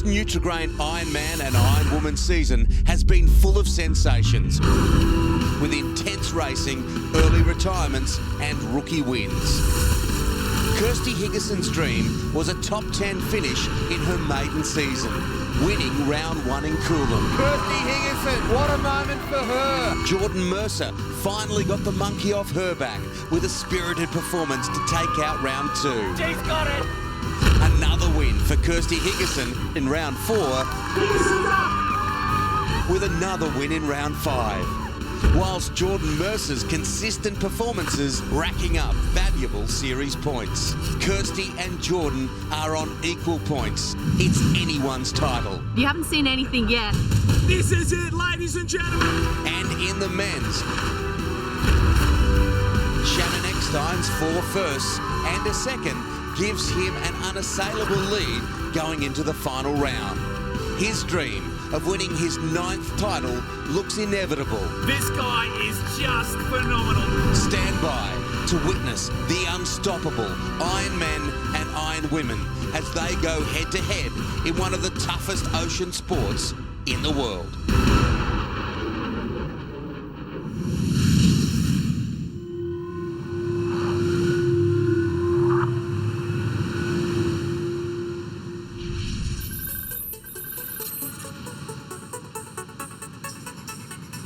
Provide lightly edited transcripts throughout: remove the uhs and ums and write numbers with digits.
Nutri-Grain IronMan and IronWoman season has been full of sensations, with intense racing, early retirements and rookie wins. Kirsty Higginson's dream was a top 10 finish in her maiden season, winning round 1 in Cronulla. Kirsty Higginson, what a moment for her. Jordan Mercer finally got the monkey off her back with a spirited performance to take out round 2. She's got it. Another win for Kirsty Higginson in round 4, with another win in round 5. Whilst Jordan Mercer's consistent performances racking up valuable series points. Kirsty and Jordan are on equal points. It's anyone's title. You haven't seen anything yet. This is it, ladies and gentlemen. And in the men's, Shannon Eckstein's 4 firsts and a second gives him an unassailable lead going into the final round. His dream of winning his 9th title looks inevitable. This guy is just phenomenal. Stand by to witness the unstoppable IronMan and IronWomen as they go head-to-head in one of the toughest ocean sports in the world.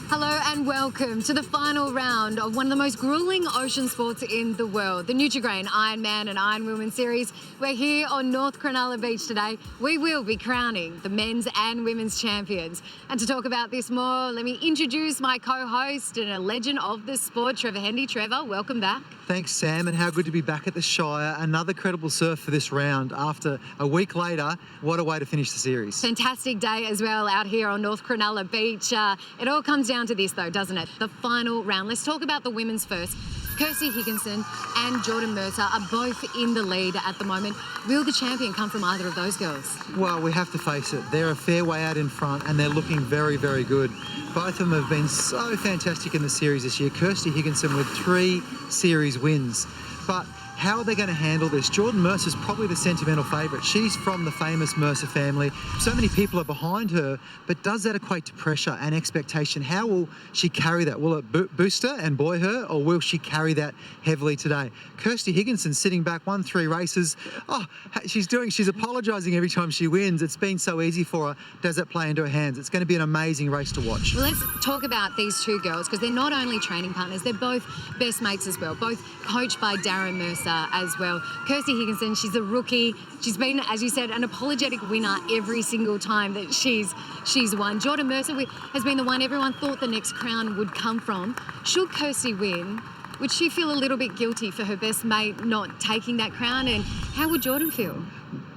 Hello and welcome to the final round of one of the most grueling ocean sports in the world, the Nutri-Grain IronMan and IronWoman series. We're here on North Cronulla Beach today. We will be crowning the men's and women's champions. And to talk about this more, let me introduce my co-host and a legend of the sport, Trevor Hendy. Trevor, welcome back. Thanks, Sam, and how good to be back at the Shire. Another credible surf for this round. After a week later, what a way to finish the series. Fantastic day as well out here on North Cronulla Beach. It all comes down to this though, doesn't it? The final round. Let's talk about the women's first. Kirsty Higginson and Jordan Mercer are both in the lead at the moment. Will the champion come from either of those girls? Well, we have to face it. They're a fair way out in front and they're looking very, very good. Both of them have been so fantastic in the series this year. Kirsty Higginson with 3 series wins. But how are they going to handle this? Jordan Mercer's probably the sentimental favourite. She's from the famous Mercer family. So many people are behind her, but does that equate to pressure and expectation? How will she carry that? Will it boost her and buoy her, or will she carry that heavily today? Kirsty Higginson sitting back, won 3 races. Oh, she's apologising every time she wins. It's been so easy for her. Does that play into her hands? It's going to be an amazing race to watch. Well, let's talk about these 2 girls, because they're not only training partners, they're both best mates as well, both coached by Darren Mercer as well. Kirsty Higginson, she's a rookie. She's been, as you said, an apologetic winner every single time that she's won. Jordan Mercer has been the one everyone thought the next crown would come from. Should Kirsty win, would she feel a little bit guilty for her best mate not taking that crown? And how would Jordan feel?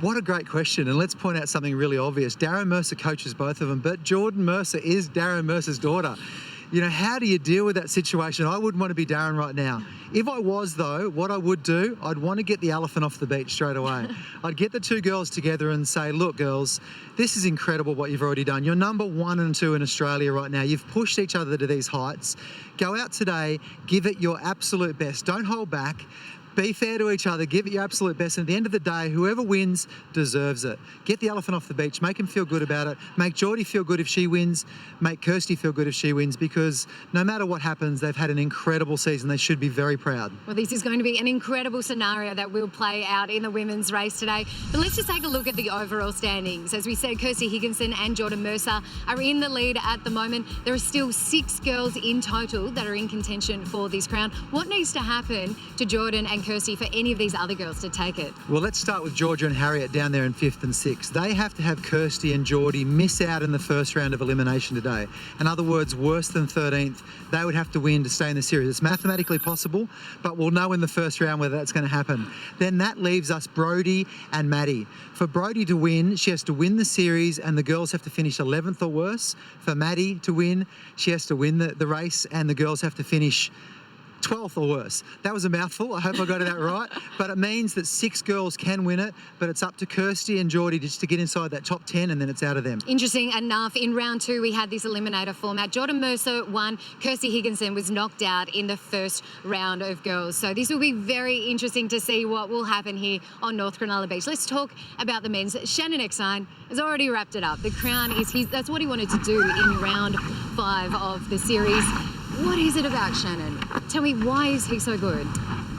What a great question. And let's point out something really obvious. Darren Mercer coaches both of them, but Jordan Mercer is Darren Mercer's daughter. You know, how do you deal with that situation? I wouldn't want to be Darren right now. If I was, though, what I would do, I'd want to get the elephant off the beach straight away. I'd get the 2 girls together and say, look, girls, this is incredible what you've already done. You're number 1 and 2 in Australia right now. You've pushed each other to these heights. Go out today, give it your absolute best. Don't hold back. Be fair to each other, give it your absolute best, and at the end of the day, whoever wins deserves it. Get the elephant off the beach, make him feel good about it, make Geordie feel good if she wins, make Kirsty feel good if she wins, because no matter what happens, they've had an incredible season. They should be very proud. Well, this is going to be an incredible scenario that will play out in the women's race today. But let's just take a look at the overall standings. As we said, Kirsty Higginson and Jordan Mercer are in the lead at the moment. There are still 6 girls in total that are in contention for this crown. What needs to happen to Jordan and Kirsty for any of these other girls to take it? Well, let's start with Georgia and Harriet down there in 5th and 6th. They have to have Kirsty and Geordie miss out in the first round of elimination today. In other words, worse than 13th. They would have to win to stay in the series. It's mathematically possible, but we'll know in the first round whether that's going to happen. Then that leaves us Brodie and Maddie. For Brodie to win, she has to win the series and the girls have to finish 11th or worse. For Maddie to win, she has to win the race and the girls have to finish 12th or worse. That was a mouthful. I hope I got that right. But it means that 6 girls can win it, but it's up to Kirsty and Geordie just to get inside that top 10, and then it's out of them. Interesting enough, in round 2, we had this eliminator format. Jordan Mercer won. Kirsty Higginson was knocked out in the first round of girls. So this will be very interesting to see what will happen here on North Cronulla Beach. Let's talk about the men's. Shannon Exine has already wrapped it up. The crown is his. That's what he wanted to do in round 5 of the series. What is it about Shannon? Tell me, why is he so good?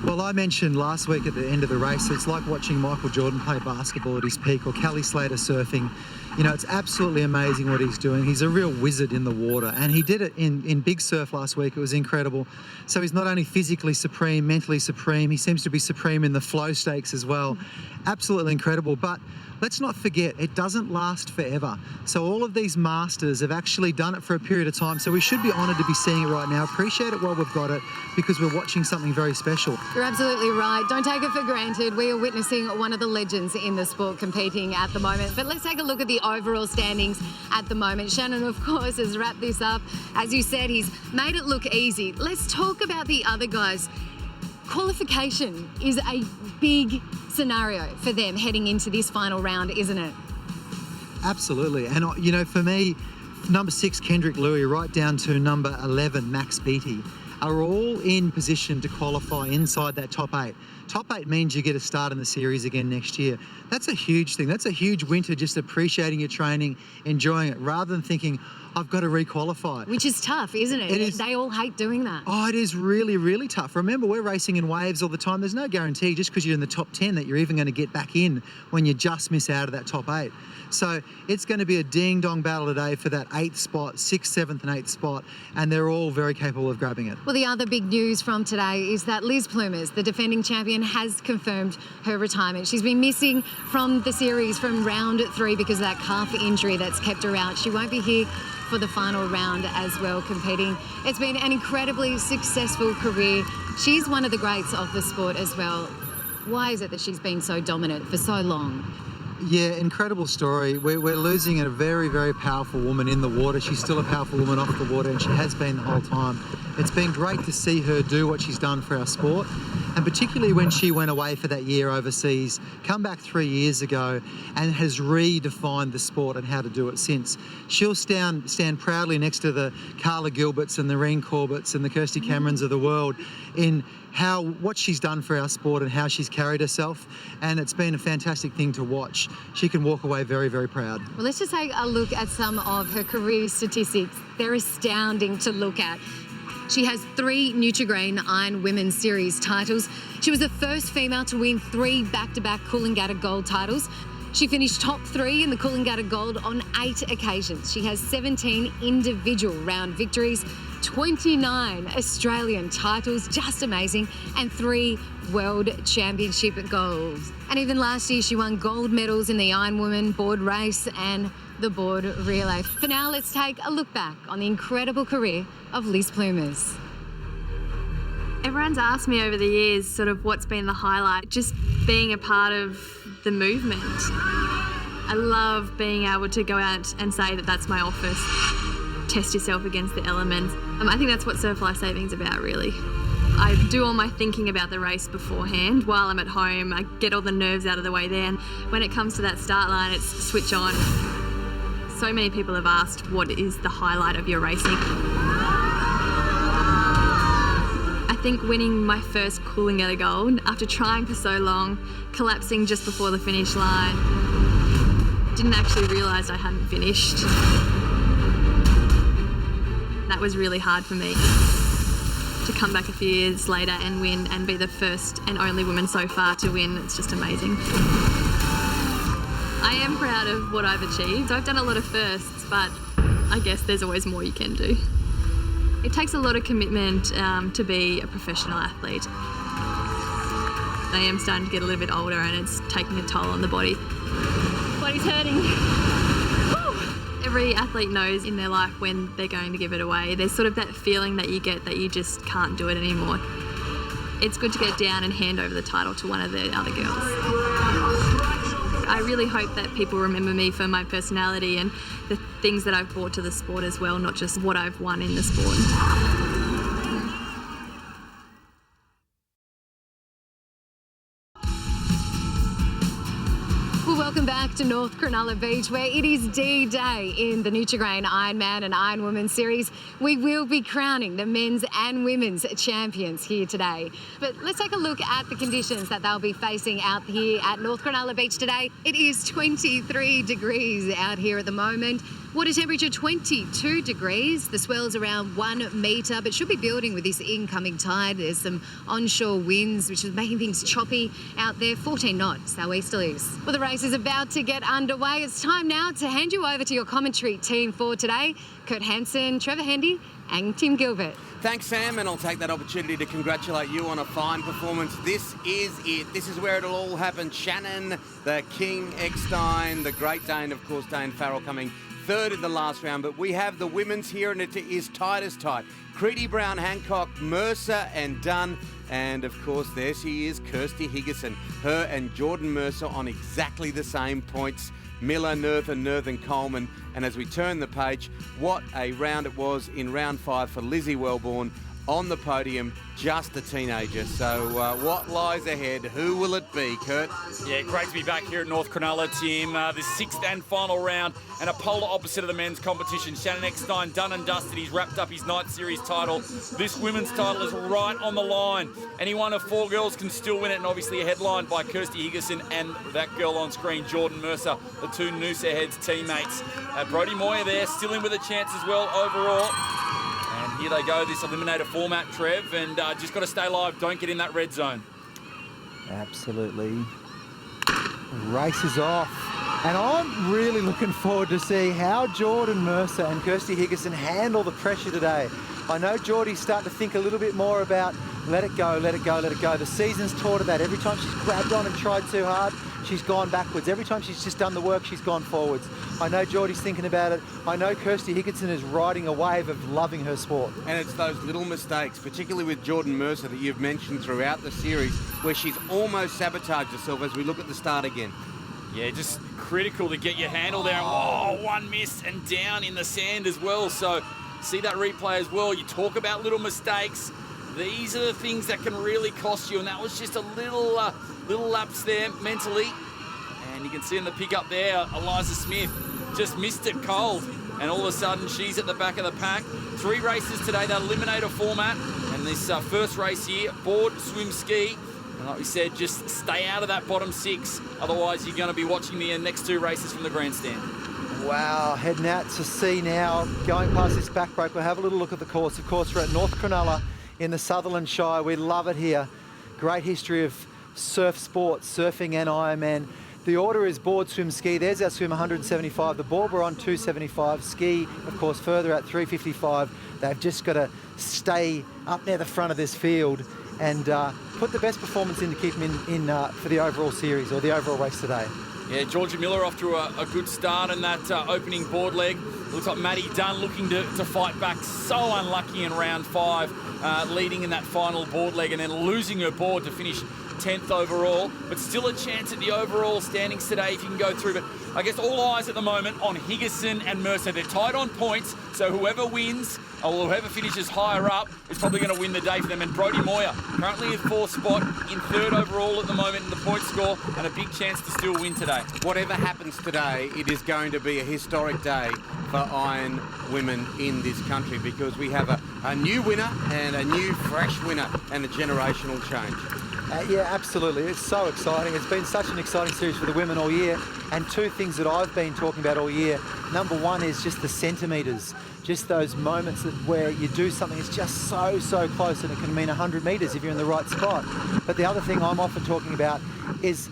Well, I mentioned last week at the end of the race, it's like watching Michael Jordan play basketball at his peak, or Kelly Slater surfing. You know, it's absolutely amazing what he's doing. He's a real wizard in the water, and he did it in big surf last week. It was incredible. So he's not only physically supreme, mentally supreme, he seems to be supreme in the flow stakes as well. Absolutely incredible. But let's not forget, it doesn't last forever. So all of these masters have actually done it for a period of time. So we should be honoured to be seeing it right now. Appreciate it while we've got it, because we're watching something very special. You're absolutely right. Don't take it for granted. We are witnessing one of the legends in the sport competing at the moment. But let's take a look at the overall standings at the moment. Shannon, of course, has wrapped this up. As you said, he's made it look easy. Let's talk about the other guys. Qualification is a big scenario for them heading into this final round, isn't it? Absolutely. And, you know, for me, number 6, Kendrick Louis, right down to number 11, Max Beattie, are all in position to qualify inside that top 8. Top 8 means you get a start in the series again next year. That's a huge thing. That's a huge winter, just appreciating your training, enjoying it, rather than thinking, I've got to requalify. Which is tough, isn't it? It is. They all hate doing that. Oh, it is really, really tough. Remember, we're racing in waves all the time. There's no guarantee just because you're in the top 10 that you're even going to get back in when you just miss out of that top 8. So it's going to be a ding-dong battle today for that 8th spot, 6th, 7th and 8th spot, and they're all very capable of grabbing it. Well, the other big news from today is that Liz Plumers, the defending champion, has confirmed her retirement. She's been missing from the series from round 3 because of that calf injury that's kept her out. She won't be here for the final round as well, competing. It's been an incredibly successful career. She's one of the greats of the sport as well. Why is it that she's been so dominant for so long? Yeah, incredible story. We're losing a very, very powerful woman in the water. She's still a powerful woman off the water, and she has been the whole time. It's been great to see her do what she's done for our sport, and particularly when she went away for that year overseas, come back 3 years ago, and has redefined the sport and how to do it since. She'll stand proudly next to the Carla Gilberts and the Reen Corbetts and the Kirsty Camerons of the world in what she's done for our sport and how she's carried herself, and it's been a fantastic thing to watch. She can walk away very, very proud. Well, let's just take a look at some of her career statistics. They're astounding to look at. She has 3 Nutri-Grain IronWoman series titles. She was the first female to win 3 back-to-back Coolangatta Gold titles. She finished top 3 in the Coolangatta Gold on 8 occasions. She has 17 individual round victories, 29 Australian titles, just amazing, and 3 World Championship golds. And even last year, she won gold medals in the IronWoman board race and the board relay. For now, let's take a look back on the incredible career of Liz Plumers. Everyone's asked me over the years sort of what's been the highlight, just being a part of the movement. I love being able to go out and say that that's my office. Test yourself against the elements. I think that's what Surf Life Saving's about, really. I do all my thinking about the race beforehand. While I'm at home, I get all the nerves out of the way there, and when it comes to that start line, it's switch on. So many people have asked, what is the highlight of your racing? I think winning my first Coolangatta Gold, after trying for so long, collapsing just before the finish line, didn't actually realise I hadn't finished. That was really hard for me. To come back a few years later and win and be the first and only woman so far to win, it's just amazing. I am proud of what I've achieved. I've done a lot of firsts, but I guess there's always more you can do. It takes a lot of commitment to be a professional athlete. I am starting to get a little bit older and it's taking a toll on the body. Body's hurting. Every athlete knows in their life when they're going to give it away. There's sort of that feeling that you get that you just can't do it anymore. It's good to get down and hand over the title to one of the other girls. I really hope that people remember me for my personality and the things that I've brought to the sport as well, not just what I've won in the sport. Welcome back to North Cronulla Beach, where it is D-Day in the Nutri-Grain IronMan and IronWoman series. We will be crowning the men's and women's champions here today. But let's take a look at the conditions that they'll be facing out here at North Cronulla Beach today. It is 23 degrees out here at the moment. Water temperature 22 degrees. The swell's around 1 metre, but should be building with this incoming tide. There's some onshore winds, which is making things choppy out there. 14 knots, southeasterlies. Well, the race is about to get underway. It's time now to hand you over to your commentary team for today. Kurt Hansen, Trevor Hendy and Tim Gilbert. Thanks, Sam, and I'll take that opportunity to congratulate you on a fine performance. This is it. This is where it'll all happen. Shannon, the King, Eckstein, the Great Dane, of course, Dane Farrell coming third in the last round, but we have the women's here, and it is tight as tight. Creedy, Brown, Hancock, Mercer and Dunn, and of course there she is, Kirsty Higginson. Her and Jordan Mercer on exactly the same points. Miller, Nerth and Coleman. And as we turn the page, what a round it was in round 5 for Lizzie Wellborn on the podium, just a teenager. So what lies ahead? Who will it be, Kurt? Yeah, great to be back here at North Cronulla, team. The sixth and final round, and a polar opposite of the men's competition. Shannon Eckstein done and dusted. He's wrapped up his night series title. This women's title is right on the line. Any one of 4 girls can still win it, and obviously headlined by Kirsty Higginson and that girl on screen, Jordan Mercer, the 2 Noosa Heads teammates. Brodie Moyer there, still in with a chance as well overall. And here they go, this Eliminator format, Trev, and just got to stay live. Don't get in that red zone. Absolutely. Race is off. And I'm really looking forward to see how Jordan Mercer and Kirsty Higginson handle the pressure today. I know Geordie's starting to think a little bit more about let it go, let it go, let it go. The season's taught her that. Every time she's grabbed on and tried too hard, she's gone backwards. Every time she's just done the work, she's gone forwards. I know Geordie's thinking about it. I know Kirsty Higginson is riding a wave of loving her sport. And it's those little mistakes, particularly with Jordan Mercer, that you've mentioned throughout the series, where she's almost sabotaged herself as we look at the start again. Yeah, just critical to get your handle there. Oh, one miss and down in the sand as well. So see that replay as well. You talk about little mistakes. These are the things that can really cost you, and that was just a little lapse there mentally. And you can see in the pickup there, Eliza Smith just missed it cold, and all of a sudden she's at the back of the pack. 3 races today, that Eliminator format, and this first race here, board, swim, ski. And like we said, just stay out of that bottom 6, otherwise you're going to be watching the next 2 races from the grandstand. Wow, heading out to sea now, going past this back break. We'll have a little look at the course. Of course, we're at North Cronulla in the Sutherland Shire. We love it here. Great history of surf sports, surfing and Ironman. The order is board, swim, ski. There's our swim, 175. The board, we're on 275. Ski, of course, further at 355. They've just got to stay up near the front of this field and put the best performance in to keep them in for the overall series or the overall race today. Yeah, Georgia Miller off to a good start in that opening board leg. Looks like Maddie Dunn looking to fight back. So unlucky in round 5, leading in that final board leg and then losing her board to finish 10th overall. But still a chance at the overall standings today if you can go through. But I guess all eyes at the moment on Higginson and Mercer. They're tied on points, so whoever wins or whoever finishes higher up is probably going to win the day for them. And Brodie Moyer currently in 4th spot, in 3rd overall at the moment in the point score, and a big chance to still win today. Whatever happens today, it is going to be a historic day for Iron women in this country, because we have a new winner and a new fresh winner and a generational change. Yeah, absolutely. It's so exciting. It's been such an exciting series for the women all year. And 2 things that I've been talking about all year. Number 1 is just the centimetres. Just those moments where you do something that's just so close, and it can mean 100 metres if you're in the right spot. But the other thing I'm often talking about is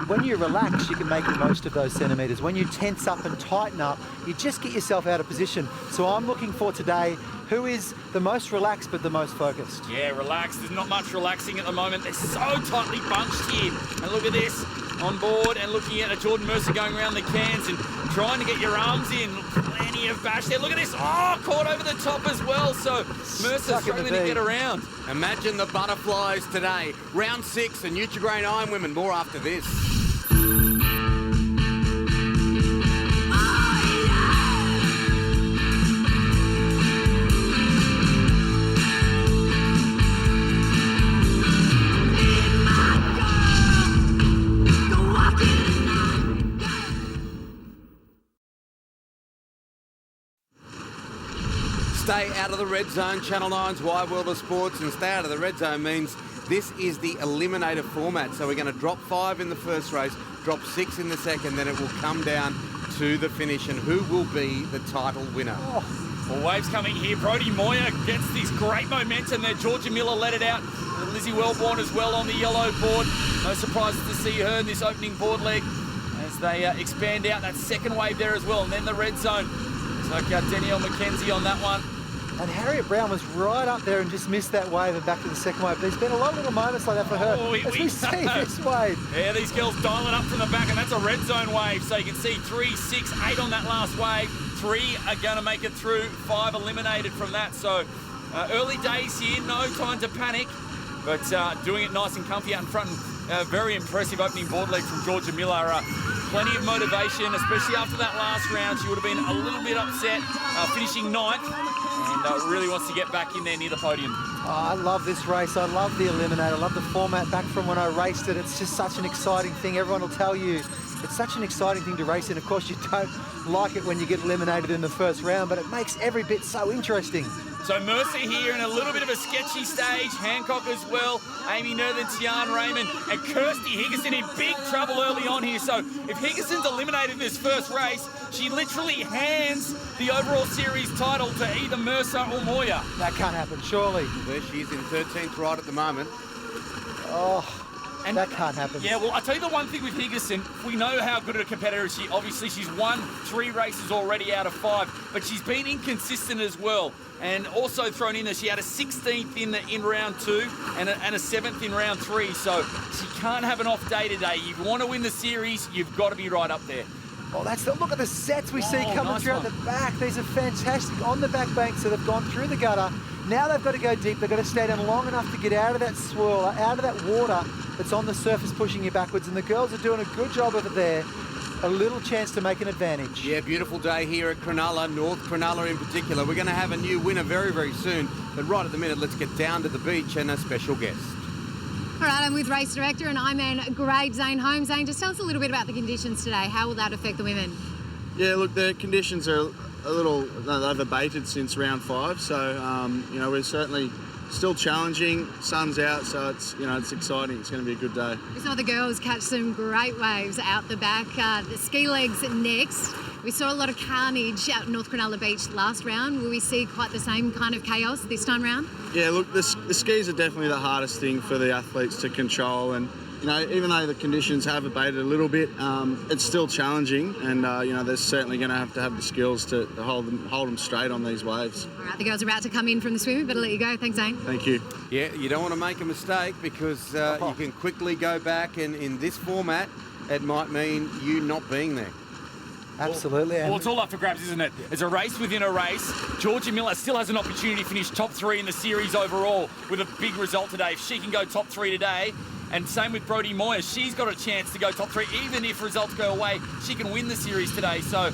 when you relax, you can make the most of those centimetres. When you tense up and tighten up, you just get yourself out of position. So I'm looking for today who is the most relaxed but the most focused. Yeah, relaxed. There's not much relaxing at the moment. They're so tightly bunched here. And look at this, on board and looking at a Jordan Mercer going around the cans and trying to get your arms in. Plenty of bash there. Look at this. Oh, caught over the top as well. So Mercer struggling to get around. Imagine the butterflies today. Round 6 and Nutri-Grain IronWoman. More after this. stay out of the red zone. Channel 9's Wide World of Sports, and stay out of the red zone means this is the Eliminator format. So we're going to drop 5 in the first race, drop 6 in the second, then it will come down to the finish, and who will be the title winner? Well, waves coming here. Brodie Moyer gets this great momentum there. Georgia Miller let it out. Lizzie Wellborn as well on the yellow board. No surprises to see her in this opening board leg as they expand out that second wave there as well. And then the red zone. It's like Danielle McKenzie on that one. And Harriet Brown was right up there and just missed that wave and back to the second wave. There's been a lot of little moments like that for her as we see this wave. Yeah, these girls dial it up from the back, and that's a red zone wave. So you can see 3, 6, 8 on that last wave. 3 are going to make it through, 5 eliminated from that. So early days here, no time to panic, but doing it nice and comfy out in front. Very impressive opening board leg from Georgia Miller. Plenty of motivation, especially after that last round. She would have been a little bit upset finishing 9th, and really wants to get back in there near the podium. Oh, I love this race. I love the Eliminator. I love the format back from when I raced it. It's just such an exciting thing. Everyone will tell you it's such an exciting thing to race in. Of course, you don't like it when you get eliminated in the first round, but it makes every bit so interesting. So Mercer here in a little bit of a sketchy stage. Hancock as well. Amy Nerthen, Tian Raymond, and Kirsty Higginson in big trouble early on here. So if Higginson's eliminated in this first race, she literally hands the overall series title to either Mercer or Moyer. That can't happen, surely. There she is in 13th right at the moment. Oh, and that can't happen. Yeah, well, I'll tell you the one thing with Higginson. We know how good a competitor is she. Obviously, she's won 3 races already out of 5, but she's been inconsistent as well. And also thrown in there, she had a 16th in round 2 and a 7th in round 3. So she can't have an off day today. You want to win the series, you've got to be right up there. Oh, look at the sets we see coming nice through at the back. These are fantastic on the back bank, so they've gone through the gutter. Now they've got to go deep. They've got to stay down long enough to get out of that swirl, out of that water that's on the surface pushing you backwards. And the girls are doing a good job of it there. A little chance to make an advantage. Yeah, beautiful day here at Cronulla, North Cronulla in particular. We're going to have a new winner very, very soon. But right at the minute, let's get down to the beach and a special guest. All right, I'm with race director and IronMan grade Zane Holmes. Zane, just tell us a little bit about the conditions today. How will that affect the women? Yeah, look, the conditions are a little, they've abated since round 5. So, you know, we're certainly still challenging. Sun's out, so it's, you know, it's exciting. It's going to be a good day. We saw the girls catch some great waves out the back. The ski legs next. We saw a lot of carnage out at North Cronulla Beach last round. Will we see quite the same kind of chaos this time round? Yeah, look, the skis are definitely the hardest thing for the athletes to control, and you know, even though the conditions have abated a little bit, it's still challenging, and you know, they're certainly going to have the skills to hold them straight on these waves. All right, the girls are about to come in from the swimming. Better let you go. Thanks, Zane. Thank you. Yeah, you don't want to make a mistake because you can quickly go back, and in this format, it might mean you not being there. Absolutely. Well, it's all up for grabs, isn't it? It's a race within a race. Georgia Miller still has an opportunity to finish top 3 in the series overall with a big result today. If she can go top 3 today, and same with Brodie Moyer, she's got a chance to go top 3. Even if results go away, she can win the series today. So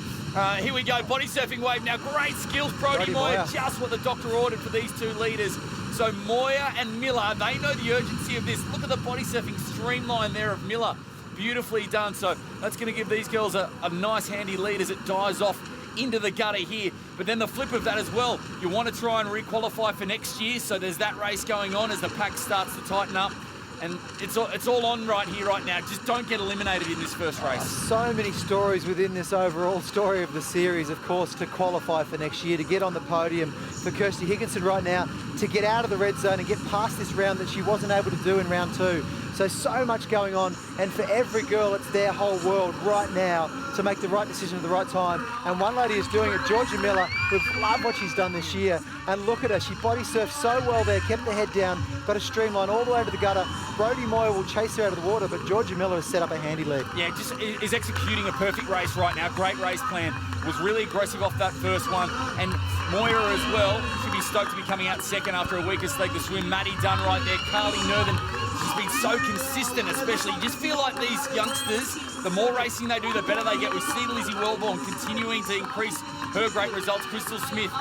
here we go, body surfing wave now. Great skills, Brodie Moyer, just what the doctor ordered for these 2 leaders. So Moyer and Miller, they know the urgency of this. Look at the body surfing streamline there of Miller. Beautifully done. So that's going to give these girls a nice handy lead as it dies off into the gutter here. But then the flip of that as well, you want to try and re-qualify for next year. So there's that race going on as the pack starts to tighten up. And it's all on right here, right now. Just don't get eliminated in this first race. So many stories within this overall story of the series, of course, to qualify for next year, to get on the podium for Kirsty Higginson right now, to get out of the red zone and get past this round that she wasn't able to do in round 2. So much going on, and for every girl, it's their whole world right now to make the right decision at the right time. And one lady is doing it, Georgia Miller. We've loved what she's done this year. And look at her, she body surfed so well there, kept the head down, got a streamline all the way to the gutter. Brodie Moyer will chase her out of the water, but Georgia Miller has set up a handy leg. Yeah, just is executing a perfect race right now. Great race plan. Was really aggressive off that first one. And Moyer as well should be stoked to be coming out second after a weakest leg to swim. Maddie Dunn right there. Carly Nerthen, she's been so consistent, especially. You just feel like these youngsters, the more racing they do, the better they get. We see Lizzie Wellborn continuing to increase her great results. Crystal Smith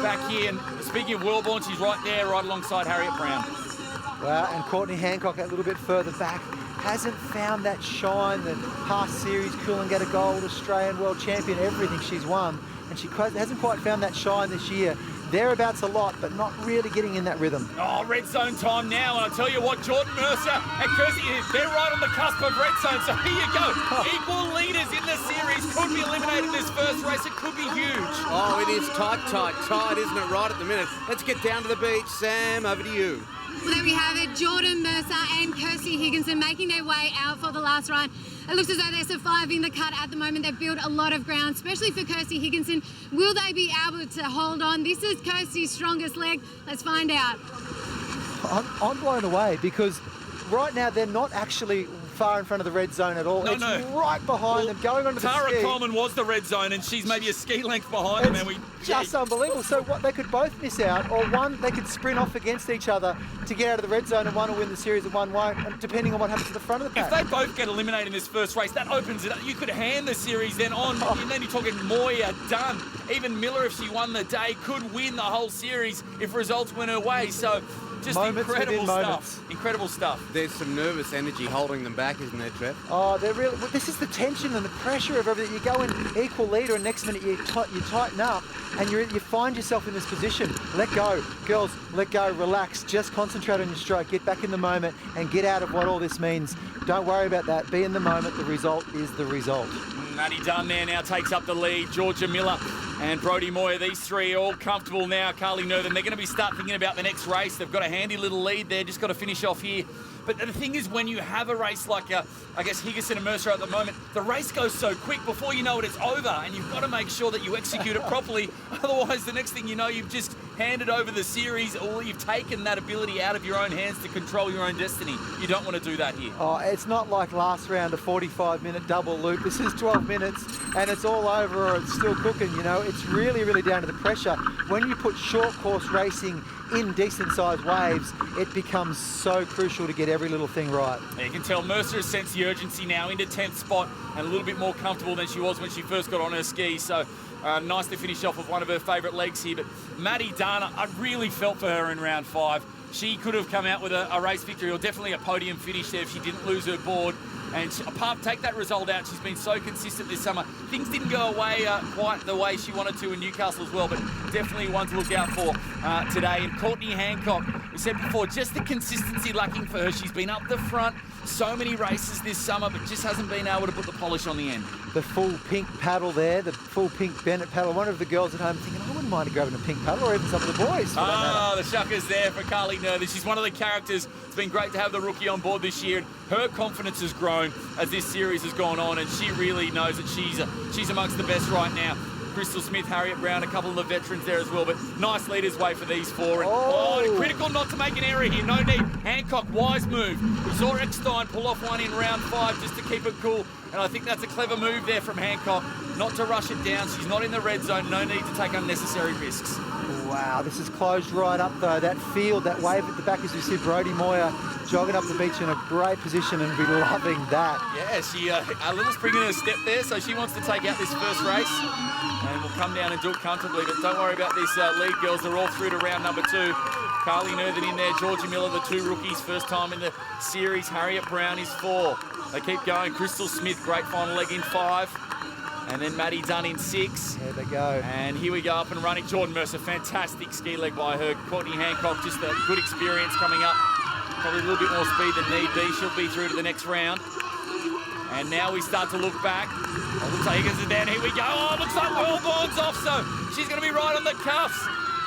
back here. And speaking of Wellborn, she's right there, right alongside Harriet Brown. Wow, and Courtney Hancock a little bit further back. Hasn't found that shine, the past series, Coolangatta Gold, Australian World Champion, everything she's won. And she hasn't quite found that shine this year. thereabouts a lot, but not really getting in that rhythm. Oh, red zone time now, and I tell you what, Jordan Mercer and Kirsty, they're right on the cusp of red zone, so here you go. Equal leaders in the series, could be eliminated in this first race, it could be huge. Oh, it is tight, isn't it, right at the minute? Let's get down to the beach. Sam, over to you. Well, there we have it. Jordan Mercer and Kirsty Higginson making their way out for the last run. It looks as though they're surviving the cut at the moment. They've built a lot of ground, especially for Kirsty Higginson. Will they be able to hold on? This is Kirsty's strongest leg. Let's find out. I'm blown away because right now they're not actually far in front of the red zone at all. No, it's right behind them, going onto the Tara ski. Coleman was the red zone, and she's maybe a ski length behind them. And Just unbelievable. So what, they could both miss out, or one, they could sprint off against each other to get out of the red zone, and one will win the series and one won't, and depending on what happens to the front of the pack. If they both get eliminated in this first race, that opens it up. You could hand the series then on, and then you're talking Moya, Dunn. Even Miller, if she won the day, could win the whole series if results went her way. So just Moments incredible within stuff. moments. Incredible stuff. There's some nervous energy holding them back, isn't there, Trev? Oh, they're really. Well, this is the tension and the pressure of everything. You go in equal leader, and next minute you tighten up, and you find yourself in this position. Let go, girls. Let go. Relax. Just concentrate on your stroke. Get back in the moment and get out of what all this means. Don't worry about that. Be in the moment. The result is the result. Maddie Dunn there now takes up the lead. Georgia Miller and Brodie Moyer, these three are all comfortable now. Carly Nerthen, they're going to be start thinking about the next race. They've got a handy little lead there, just got to finish off here. But the thing is, when you have a race like, I guess, Higginson and Mercer at the moment, the race goes so quick, before you know it, it's over, and you've got to make sure that you execute it properly. Otherwise, the next thing you know, you've just handed over the series, or you've taken that ability out of your own hands to control your own destiny. You don't want to do that here. Oh, it's not like last round, a 45-minute double loop. This is 12 minutes, and it's all over, or it's still cooking, you know. It's really, really down to the pressure. When you put short course racing in decent-sized waves, it becomes so crucial to get every little thing right. You can tell Mercer has sensed the urgency now into 10th spot and a little bit more comfortable than she was when she first got on her skis. So nice to finish off with one of her favourite legs here. But Maddie Dunn, I really felt for her in round 5. She could have come out with a race victory, or definitely a podium finish there if she didn't lose her board. And take that result out, she's been so consistent this summer. Things didn't go away quite the way she wanted to in Newcastle as well, but definitely one to look out for today. And Courtney Hancock, we said before, just the consistency lacking for her. She's been up the front so many races this summer, but just hasn't been able to put the polish on the end. The full pink paddle there, the full pink Bennett paddle. One of the girls at home thinking, I wouldn't mind grabbing a pink paddle, or even some of the boys. The shuckers there for Carly Nerthen. She's one of the characters. It's been great to have the rookie on board this year. Her confidence has grown as this series has gone on, and she really knows that she's amongst the best right now. Crystal Smith, Harriet Brown, a couple of the veterans there as well, but nice leaders way for these four. And critical not to make an error here. No need. Hancock, wise move. We saw Eckstein pull off one in round 5 just to keep it cool, and I think that's a clever move there from Hancock, not to rush it down. She's not in the red zone. No need to take unnecessary risks. Wow, this is closed right up though. That field, that wave at the back, as you see Brodie Moyer jogging up the beach in a great position, and be loving that. Yeah, she a little spring in her step there, so she wants to take out this first race, and will come down and do it comfortably. But don't worry about these lead girls. They're all through to round number 2. Carly Nerthen in there, Georgia Miller, the 2 rookies, first time in the series. Harriet Brown is 4. They keep going. Crystal Smith, great final leg in 5. And then Maddie Dunn in 6. There they go. And here we go, up and running. Jordan Mercer, fantastic ski leg by her. Courtney Hancock, just a good experience coming up. Probably a little bit more speed than need be. She'll be through to the next round. And now we start to look back. Oh, looks like Higgins is down. Here we go. Oh, looks like Wellborn's off, so she's going to be right on the cuffs.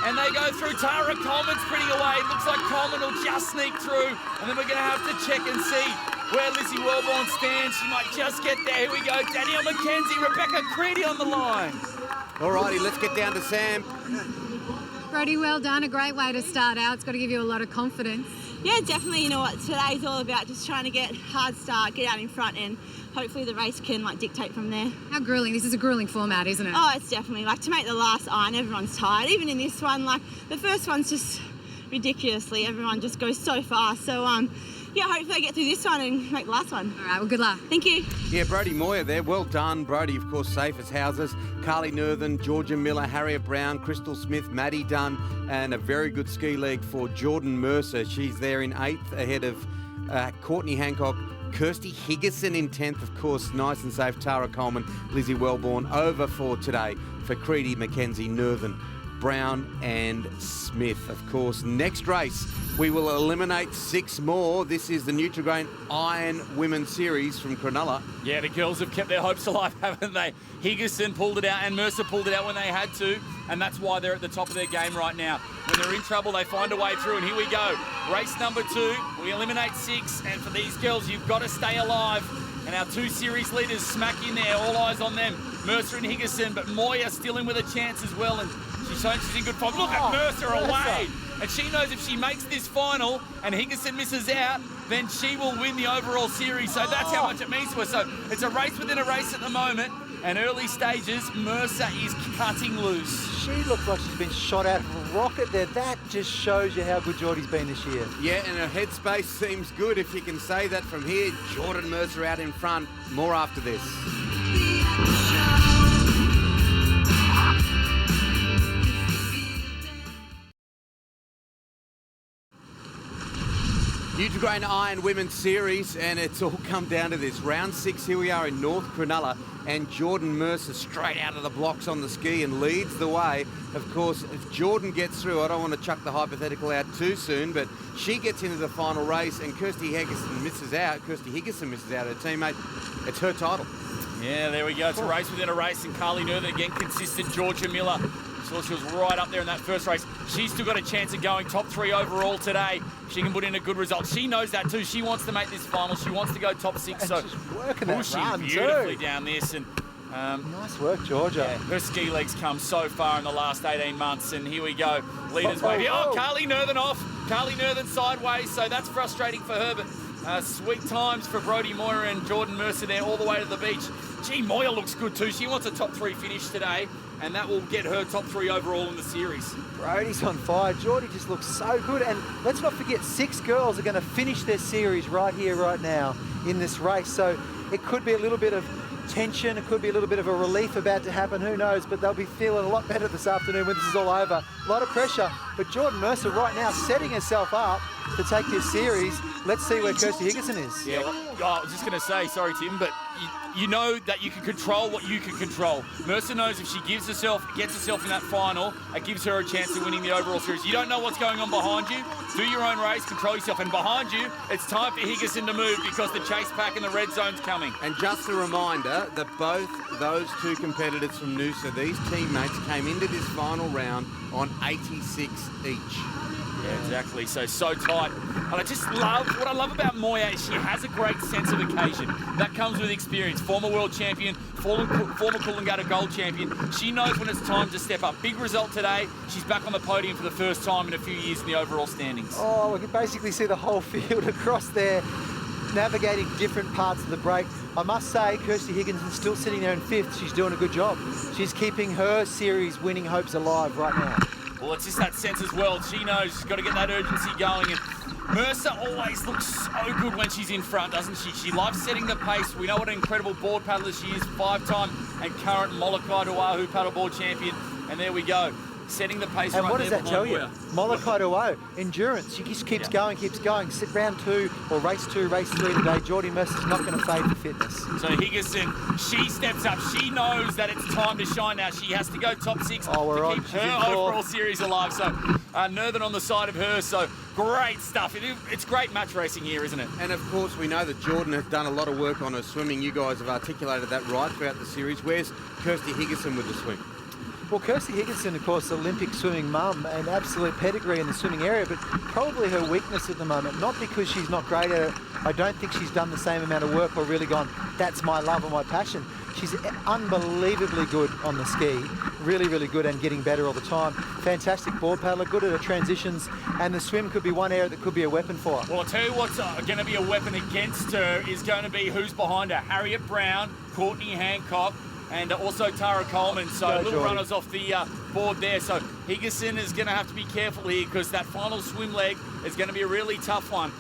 And they go through. Tara Coleman's pretty away. It looks like Coleman will just sneak through. And then we're going to have to check and see where Lizzie Wellborn stands. She might just get there. Here we go. Danielle McKenzie, Rebecca Creedy on the line. All righty, let's get down to Sam. Brodie, well done. A great way to start out. It's got to give you a lot of confidence. Yeah, definitely. You know what today's all about, just trying to get hard start, get out in front, and hopefully the race can dictate from there. How grueling. This is a grueling format, isn't it? Oh, it's definitely to make the last iron, everyone's tired. Even in this one, the first one's just ridiculously, everyone just goes so fast. So yeah, hopefully I get through this one and make the last one. All right, well, good luck. Thank you. Yeah, Brodie Moyer there, well done. Brodie, of course, safe as houses. Carly Nerthen, Georgia Miller, Harriet Brown, Crystal Smith, Maddie Dunn, and a very good ski leg for Jordan Mercer. She's there in 8th ahead of Courtney Hancock. Kirsty Higginson in 10th, of course, nice and safe. Tara Coleman, Lizzie Wellborn over for today for Creedy, McKenzie, Nerthen, Brown and Smith. Of course, next race, we will eliminate 6 more. This is the Nutri-Grain IronWoman series from Cronulla. Yeah, the girls have kept their hopes alive, haven't they? Higginson pulled it out and Mercer pulled it out when they had to, and that's why they're at the top of their game right now. When they're in trouble, they find a way through, and here we go. Race number 2, we eliminate 6, and for these girls, you've got to stay alive. And our 2 series leaders smack in there, all eyes on them. Mercer and Higginson, but Moya still in with a chance as well, and she's shown she's in good form. Look at Mercer away! And she knows if she makes this final and Higginson misses out, then she will win the overall series. So that's how much it means to her. So it's a race within a race at the moment. And early stages, Mercer is cutting loose. She looks like she's been shot out of a rocket there. That just shows you how good Geordie's been this year. Yeah, and her headspace seems good, if you can say that from here. Jordan Mercer out in front. More after this. Nutri-Grain IronWoman series, and it's all come down to this. Round 6, here we are in North Cronulla, and Jordan Mercer straight out of the blocks on the ski and leads the way. Of course, if Jordan gets through, I don't want to chuck the hypothetical out too soon, but she gets into the final race and Kirsty Higginson misses out. Her teammate. It's her title. Yeah, there we go. It's a race within a race, and Carly Nerthen again consistent. Georgia Miller, so she was right up there in that first race. She's still got a chance of going top 3 overall today. She can put in a good result. She knows that too. She wants to make this final. She wants to go top 6. So pushing beautifully down this. And nice work, Georgia. Yeah, her ski legs come so far in the last 18 months, and here we go. Leaders waving. Oh, Carly Nerthen off. Carly Nerthen sideways, so that's frustrating for her, but sweet times for Brodie Moyer and Jordan Mercer there all the way to the beach. Gee, Moyer looks good too. She wants a top 3 finish today, and that will get her top 3 overall in the series. Brodie's on fire. Geordie just looks so good. And let's not forget, 6 girls are going to finish their series right here, right now in this race. So it could be a little bit of tension. It could be a little bit of a relief about to happen. Who knows? But they'll be feeling a lot better this afternoon when this is all over. A lot of pressure. But Jordan Mercer right now setting herself up to take this series. Let's see where Kirsty Higginson is. Yeah, well, I was just going to say, sorry, Tim, but you know that you can control what you can control. Mercer knows if she gets herself in that final, it gives her a chance of winning the overall series. You don't know what's going on behind you. Do your own race, control yourself. And behind you, it's time for Higginson to move because the chase pack in the red zone's coming. And just a reminder that both those 2 competitors from Noosa, these teammates, came into this final round on 86 each. Yeah, exactly. So tight. And what I love about Moya is she has a great sense of occasion. That comes with experience. Former world champion, former Coolangatta gold champion. She knows when it's time to step up. Big result today. She's back on the podium for the first time in a few years in the overall standings. Oh, we can basically see the whole field across there, navigating different parts of the break. I must say, Kirsty Higginson's still sitting there in 5th. She's doing a good job. She's keeping her series winning hopes alive right now. Well, it's just that sense as well. She knows she's got to get that urgency going. And Mercer always looks so good when she's in front, doesn't she? She loves setting the pace. We know what an incredible board paddler she is. 5-time and current Molokai Oahu paddleboard champion. And there we go. Setting the pace and right what does there that tell you? Moya. Molokai Oahu, endurance. She just keeps going. Sit round 2 or race 2, race 3 today. Jordan Mercer's not going to fade for fitness. So Higginson, she steps up. She knows that it's time to shine now. She has to go top 6 to keep her overall series alive. So Nerthen on the side of her. So great stuff. It's great match racing here, isn't it? And of course, we know that Jordan has done a lot of work on her swimming. You guys have articulated that right throughout the series. Where's Kirsty Higginson with the swim? Well, Kirsty Higginson, of course, Olympic swimming mum and absolute pedigree in the swimming area, but probably her weakness at the moment, not because she's not great at it. I don't think she's done the same amount of work or really gone, that's my love or my passion. She's unbelievably good on the ski, really, really good and getting better all the time. Fantastic board paddler, good at her transitions, and the swim could be one area that could be a weapon for her. Well, I'll tell you what's going to be a weapon against her is going to be who's behind her. Harriet Brown, Courtney Hancock, and also Tara Coleman. So little runners off the board there. So Higginson is going to have to be careful here because that final swim leg is going to be a really tough one.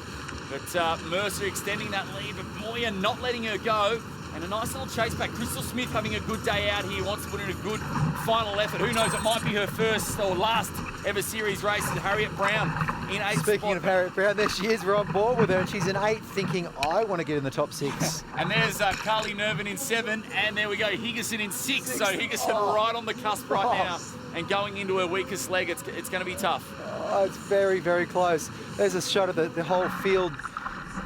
But Mercer extending that lead, but Moya not letting her go. And a nice little chase back. Crystal Smith having a good day out here, wants to put in a good final effort. Who knows, it might be her first or last ever series race is Harriet Brown in 8th Speaking spot. of Harriet Brown, there she is. We're on board with her, and she's in 8th, thinking, I want to get in the top 6. And there's Carly Nervin in 7, and there we go, Higginson in 6. So Higginson right on the cusp right now, and going into her weakest leg, it's going to be tough. Oh, it's very, very close. There's a shot of the whole field,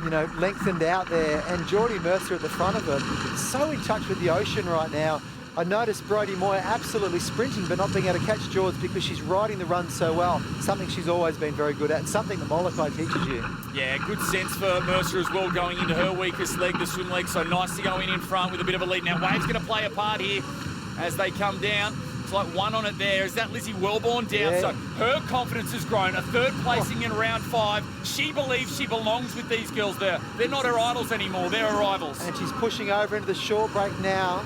you know, lengthened out there, and Geordie Mercer at the front of her, so in touch with the ocean right now. I noticed Brodie Moyer absolutely sprinting but not being able to catch George because she's riding the run so well, something she's always been very good at, and something that Molokai teaches you. Yeah, good sense for Mercer as well, going into her weakest leg, the swim leg, so nice to go in front with a bit of a lead. Now, Wave's going to play a part here as they come down. It's like one on it there. Is that Lizzie Wellborn down? Yeah. So her confidence has grown. A third placing in round 5. She believes she belongs with these girls there. They're not her idols anymore. They're her rivals. And she's pushing over into the short break now.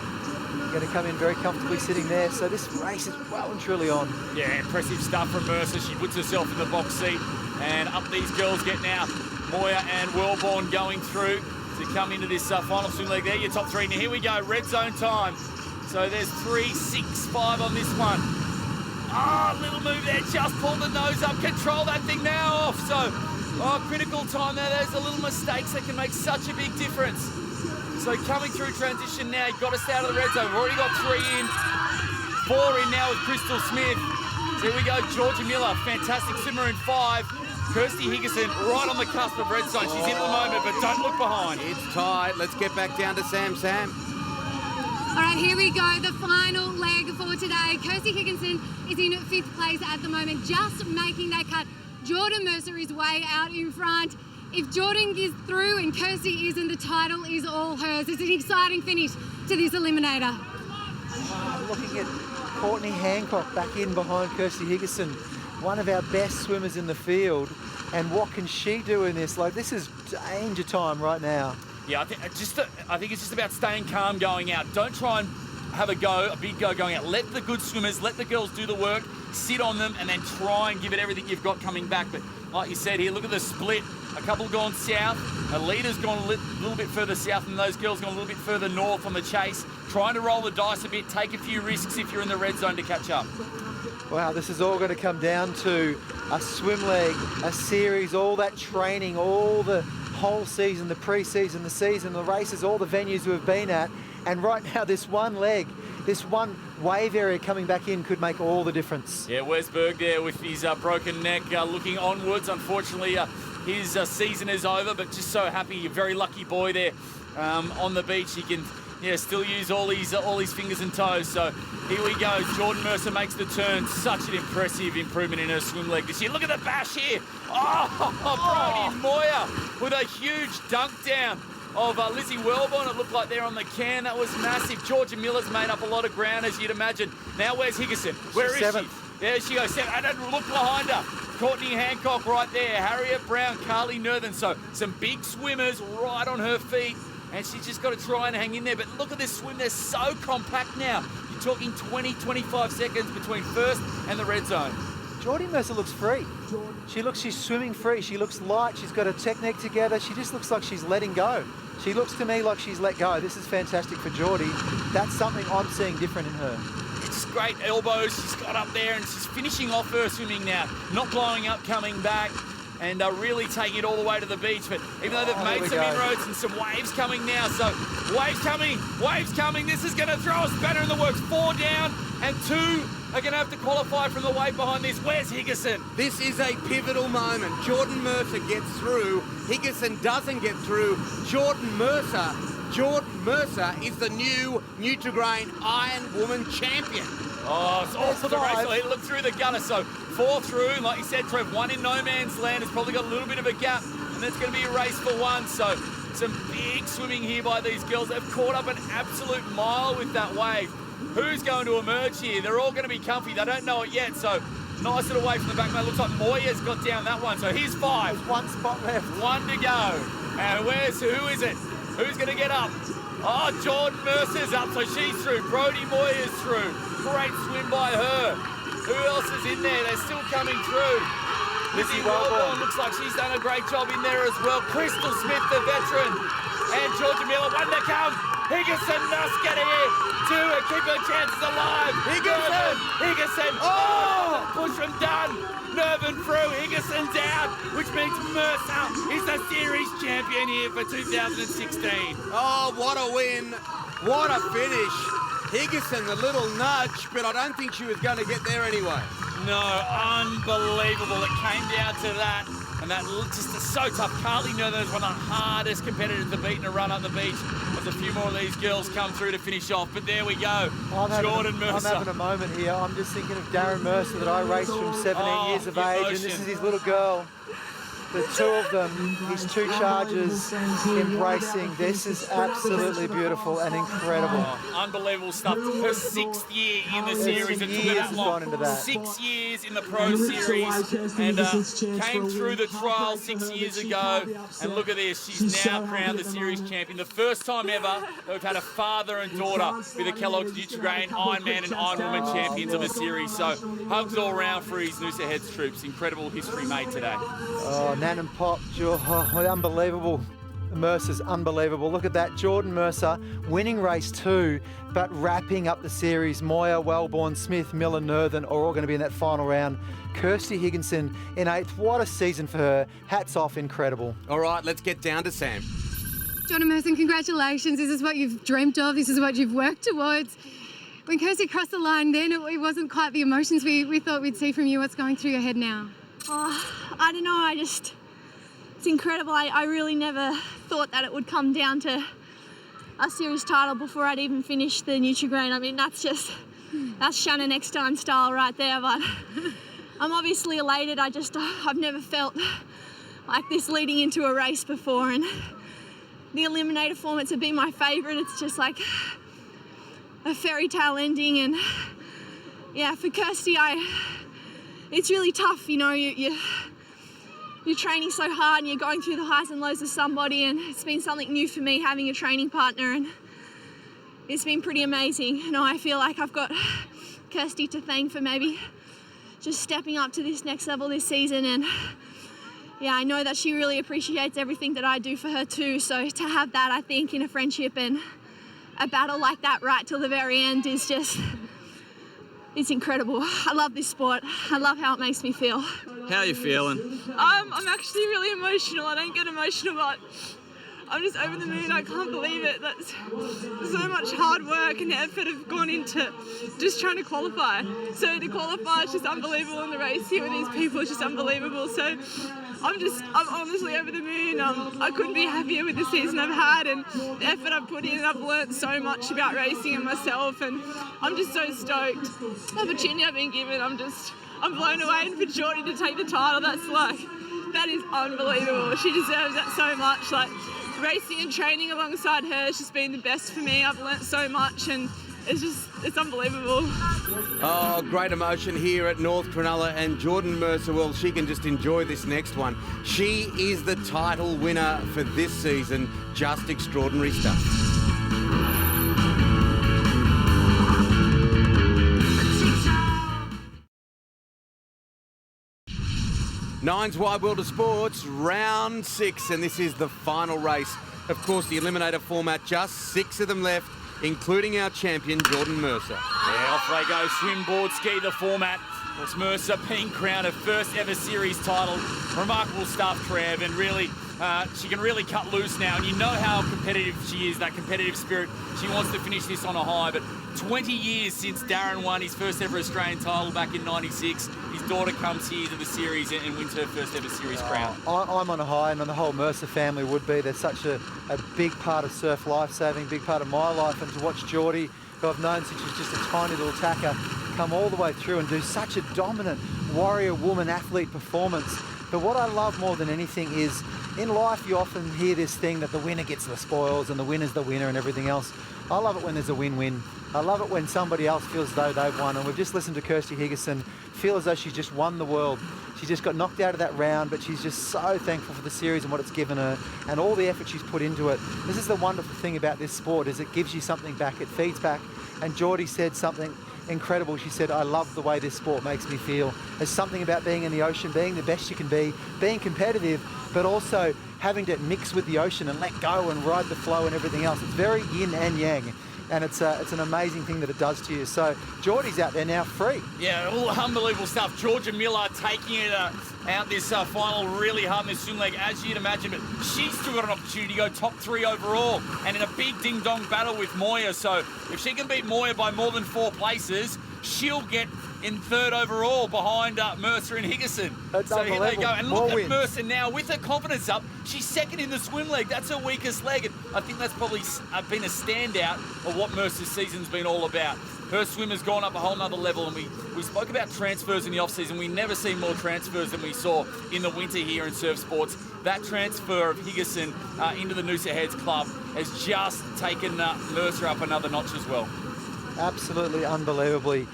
Going to come in very comfortably sitting there. So this race is well and truly on. Yeah, impressive stuff from Mercer. She puts herself in the box seat, and up these girls get now. Moyer and Wellborn going through to come into this final swim leg. There, your top 3. Now here we go, red zone time. So there's 3, 6, 5 on this one. Little move there, just pull the nose up, control that thing now off. So, critical time there. There's the little mistakes that can make such a big difference. So coming through transition now, you've got us out of the red zone. We've already got 3 in, 4 in now with Crystal Smith. So here we go, Georgia Miller, fantastic swimmer in 5. Kirsty Higginson right on the cusp of red zone. She's in at the moment, but don't look behind. It's tight. Let's get back down to Sam. All right, here we go, the final leg for today. Kirsty Higginson is in 5th place at the moment, just making that cut. Jordan Mercer is way out in front. If Jordan is through and Kirsty isn't, the title is all hers. It's an exciting finish to this Eliminator. Looking at Courtney Hancock back in behind Kirsty Higginson, one of our best swimmers in the field. And what can she do in this? Like, this is danger time right now. Yeah, I think it's just about staying calm going out. Don't try and have a big go going out. Let the good swimmers, let the girls do the work, sit on them, and then try and give it everything you've got coming back. But like you said here, look at the split. A couple gone south. Alita's gone a little bit further south, and those girls gone a little bit further north on the chase. Trying to roll the dice a bit, take a few risks if you're in the red zone to catch up. Wow, this is all going to come down to a swim leg, a series, all that training, all the whole season, the pre-season, the season, the races, all the venues we've been at. And right now, this one leg, this one wave area coming back in could make all the difference. Yeah, Wes Berg there with his broken neck, looking onwards. Unfortunately, his season is over, but just so happy, a very lucky boy there on the beach. He can still use all his fingers and toes. So here we go. Jordan Mercer makes the turn. Such an impressive improvement in her swim leg this year. Look at the bash here. Brodie Moyer with a huge dunk down of Lizzie Wellborn. It looked like there on the can. That was massive. Georgia Miller's made up a lot of ground, as you'd imagine. Now where's Higginson? Where is she? There she goes. 7. And look behind her. Courtney Hancock right there. Harriet Brown, Carly Nervin. So some big swimmers right on her feet. And she's just got to try and hang in there. But look at this swim. They're so compact now. You're talking 20, 25 seconds between first and the red zone. Geordie Mercer looks free. She's swimming free. She looks light. She's got her technique together. She just looks like she's letting go. She looks to me like she's let go. This is fantastic for Geordie. That's something I'm seeing different in her. It's great elbows she's got up there, and she's finishing off her swimming now. Not blowing up, coming back, and really taking it all the way to the beach. But even though they've made some inroads and some waves coming now, so waves coming. This is going to throw a spanner in the works. 4 down, and 2 are going to have to qualify from the wave behind this. Where's Higginson? This is a pivotal moment. Jordan Mercer gets through. Higginson doesn't get through. Jordan Mercer is the new Nutri-Grain IronWoman champion. Oh, it's all for the race. So he looked through the gutter. So 4 through, like you said, Trev, 1 in no man's land. It's probably got a little bit of a gap, and that's going to be a race for 1. So some big swimming here by these girls. They've caught up an absolute mile with that wave. Who's going to emerge here? They're all going to be comfy. They don't know it yet. So nice little wave from the back. It looks like Moyer's got down that one. So here's 5. There's 1 spot left. 1 to go. And who is it? Who's going to get up? Oh, Jordan Mercer's up, so she's through. Brodie Moyer's through. Great swim by her. Who else is in there? They're still coming through. Lizzie Wellborn looks like she's done a great job in there as well. Crystal Smith, the veteran, and Georgia Miller, one to come. Higginson must get here to keep her chances alive. Higginson, push from Dunn. Mervyn through, Higginson down, which means Mercer is the series champion here for 2016. Oh, what a win. What a finish. Higginson, a little nudge, but I don't think she was going to get there anyway. No, unbelievable. It came down to that. And that just is so tough. Carly Northern is one of the hardest competitors to beat in a run up the beach. There's a few more of these girls come through to finish off. But there we go. Jordan Mercer. I'm having a moment here. I'm just thinking of Darren Mercer that I raced from 17 years of age. And this is his little girl. The two of them, his two chargers embracing. This is absolutely beautiful and incredible. Unbelievable stuff. Her 6th year in the series. It took her that long. 6 years in the Pro Series. And came through the trial 6 years ago. And look at this. She's now crowned the series champion. The first time ever that we've had a father and daughter be the Kellogg's Nutri-Grain IronMan and IronWoman champions of the series. So hugs all around for his Noosa Heads troops. Incredible history made today. Oh, Nan and Pop, unbelievable. Mercer's unbelievable. Look at that. Jordan Mercer winning race 2, but wrapping up the series. Moya, Wellborn, Smith, Miller, Northern are all going to be in that final round. Kirsty Higginson in 8th. What a season for her. Hats off, incredible. All right, let's get down to Sam. Jordan Mercer, congratulations. This is what you've dreamt of. This is what you've worked towards. When Kirsty crossed the line then, it wasn't quite the emotions we thought we'd see from you. What's going through your head now? I don't know, it's incredible. I really never thought that it would come down to a series title before I'd even finished the Nutri-Grain. I mean, that's Shannon Eckstein style right there, but I'm obviously elated. I've never felt like this leading into a race before, and the Eliminator formats have been my favourite. It's just like a fairy tale ending, and yeah, for Kirsty, it's really tough, you know, you're training so hard and you're going through the highs and lows of somebody, and it's been something new for me having a training partner, and it's been pretty amazing. You know, I feel like I've got Kirsty to thank for maybe just stepping up to this next level this season, and yeah, I know that she really appreciates everything that I do for her too, so to have that, I think, in a friendship and a battle like that right till the very end is just... it's incredible. I love this sport. I love how it makes me feel. How are you feeling? I'm actually really emotional. I don't get emotional, but I'm just over the moon. I can't believe it. That's so much hard work and effort have gone into just trying to qualify. So to qualify is just unbelievable, and the race here with these people is just unbelievable. So I'm honestly over the moon. I couldn't be happier with the season I've had and the effort I've put in. I've learnt so much about racing and myself, and I'm just so stoked. The opportunity I've been given, I'm blown away. And for Jordy to take the title, that is unbelievable. She deserves that so much. Like, racing and training alongside her has just been the best for me. I've learnt so much, and it's unbelievable. Oh, great emotion here at North Cronulla, and Jordan Mercer, well, she can just enjoy this next one. She is the title winner for this season. Just extraordinary stuff. Nine's Wide World of Sports, round 6, and this is the final race. Of course, the Eliminator format, just 6 of them left, including our champion, Jordan Mercer. Yeah, off they go, swim, board, ski, the format. It's Mercer being crowned her first ever series title. Remarkable stuff, Trev, and really, she can really cut loose now. And you know how competitive she is, that competitive spirit. She wants to finish this on a high, but 20 years since Darren won his first ever Australian title back in '96. His daughter comes here to the series and wins her first ever series crown. I'm on a high, and the whole Mercer family would be. They're such a big part of surf lifesaving, big part of my life, and to watch Geordie, who I've known since she was just a tiny little tacker, come all the way through and do such a dominant warrior woman athlete performance. But what I love more than anything is, in life you often hear this thing that the winner gets the spoils and the winner's the winner and everything else. I love it when there's a win-win. I love it when somebody else feels as though they've won, and we've just listened to Kirsty Higginson feel as though she's just won the world. She just got knocked out of that round, but she's just so thankful for the series and what it's given her and all the effort she's put into it. This is the wonderful thing about this sport, is it gives you something back, it feeds back. And Geordie said something incredible. She said, I love the way this sport makes me feel. There's something about being in the ocean, being the best you can be, being competitive, but also having to mix with the ocean and let go and ride the flow and everything else. It's very yin and yang. And it's an amazing thing that it does to you. So Geordie's out there now free. Yeah, all unbelievable stuff. Georgia Miller taking it out this final really hard in this swim leg, as you'd imagine. But she's still got an opportunity to go top 3 overall and in a big ding-dong battle with Moya. So if she can beat Moya by more than 4 places, she'll get in 3rd overall behind Mercer and Higginson. That's so here they go. And look More at wins. Mercer now with her confidence up. She's 2nd in the swim leg. That's her weakest leg. And I think that's probably been a standout of what Mercer's season's been all about. Her swim has gone up a whole nother level, and we spoke about transfers in the off-season. We never see more transfers than we saw in the winter here in surf sports. That transfer of Higginson into the Noosa Heads club has just taken Mercer up another notch as well. Absolutely unbelievably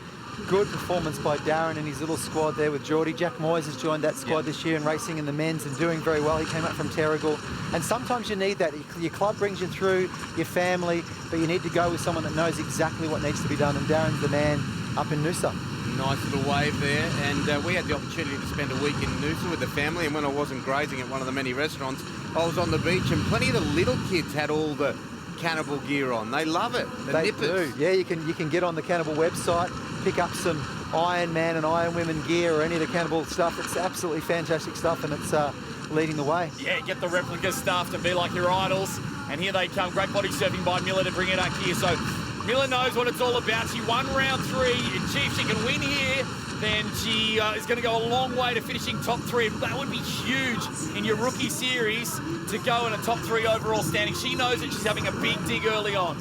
good performance by Darren and his little squad there with Geordie. Jack Moyes has joined that squad this year and racing in the men's and doing very well. He came up from Terrigal. And sometimes you need that. Your club brings you through, your family, but you need to go with someone that knows exactly what needs to be done. And Darren's the man up in Noosa. Nice little wave there, and we had the opportunity to spend a week in Noosa with the family, and when I wasn't grazing at one of the many restaurants, I was on the beach, and plenty of the little kids had all the Cannibal gear on. They love it. The They nippers. do. Yeah, you can get on the Cannibal website, pick up some IronMan and IronWoman gear or any of the Cannibal stuff. It's absolutely fantastic stuff, and it's leading the way. Yeah, get the replica stuff to be like your idols. And here they come. Great body surfing by Miller to bring it up here. So Miller knows what it's all about. She won round 3. And gee, if she can win here, then she is going to go a long way to finishing top 3. That would be huge in your rookie series to go in a top 3 overall standing. She knows that she's having a big dig early on.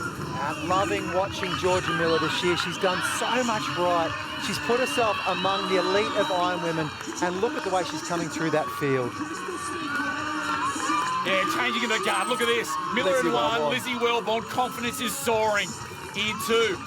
Loving watching Georgia Miller this year. She's done so much right. She's put herself among the elite of IronWomen, and look at the way she's coming through that field. Yeah, changing in the guard. Look at this. Miller Lizzie in 1, Wellborn. Lizzie Wellborn. Confidence is soaring. In 2.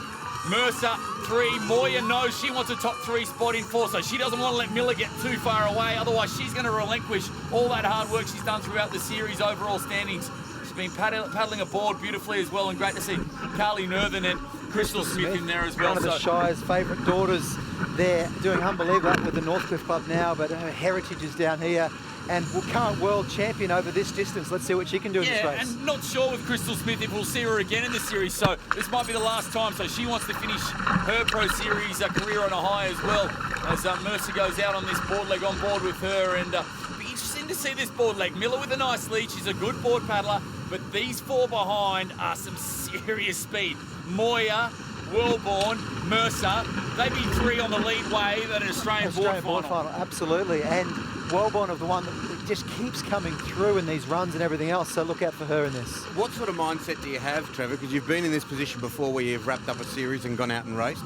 Mercer, 3. Moya knows she wants a top 3 spot in 4, so she doesn't want to let Miller get too far away. Otherwise, she's going to relinquish all that hard work she's done throughout the series overall standings. She's been paddling aboard beautifully as well, and great to see Carly Nerthen and Crystal Smith in there as well. One of the Shire's favourite daughters there, doing unbelievable with the Northcliffe Club now, but her heritage is down here. And current world champion over this distance. Let's see what she can do in this race. And not sure with Crystal Smith if we'll see her again in the series, so this might be the last time. So she wants to finish her Pro Series career on a high as well, as Mercer goes out on this board leg on board with her. And be interesting to see this board leg. Miller with a nice lead. She's a good board paddler, but these 4 behind are some serious speed. Moya, Wellborn, Mercer, they'd be 3 on the lead wave at an Australian board final. Absolutely. And Wellborn of the one that just keeps coming through in these runs and everything else, so look out for her in this. What sort of mindset do you have, Trevor? Because you've been in this position before where you've wrapped up a series and gone out and raced.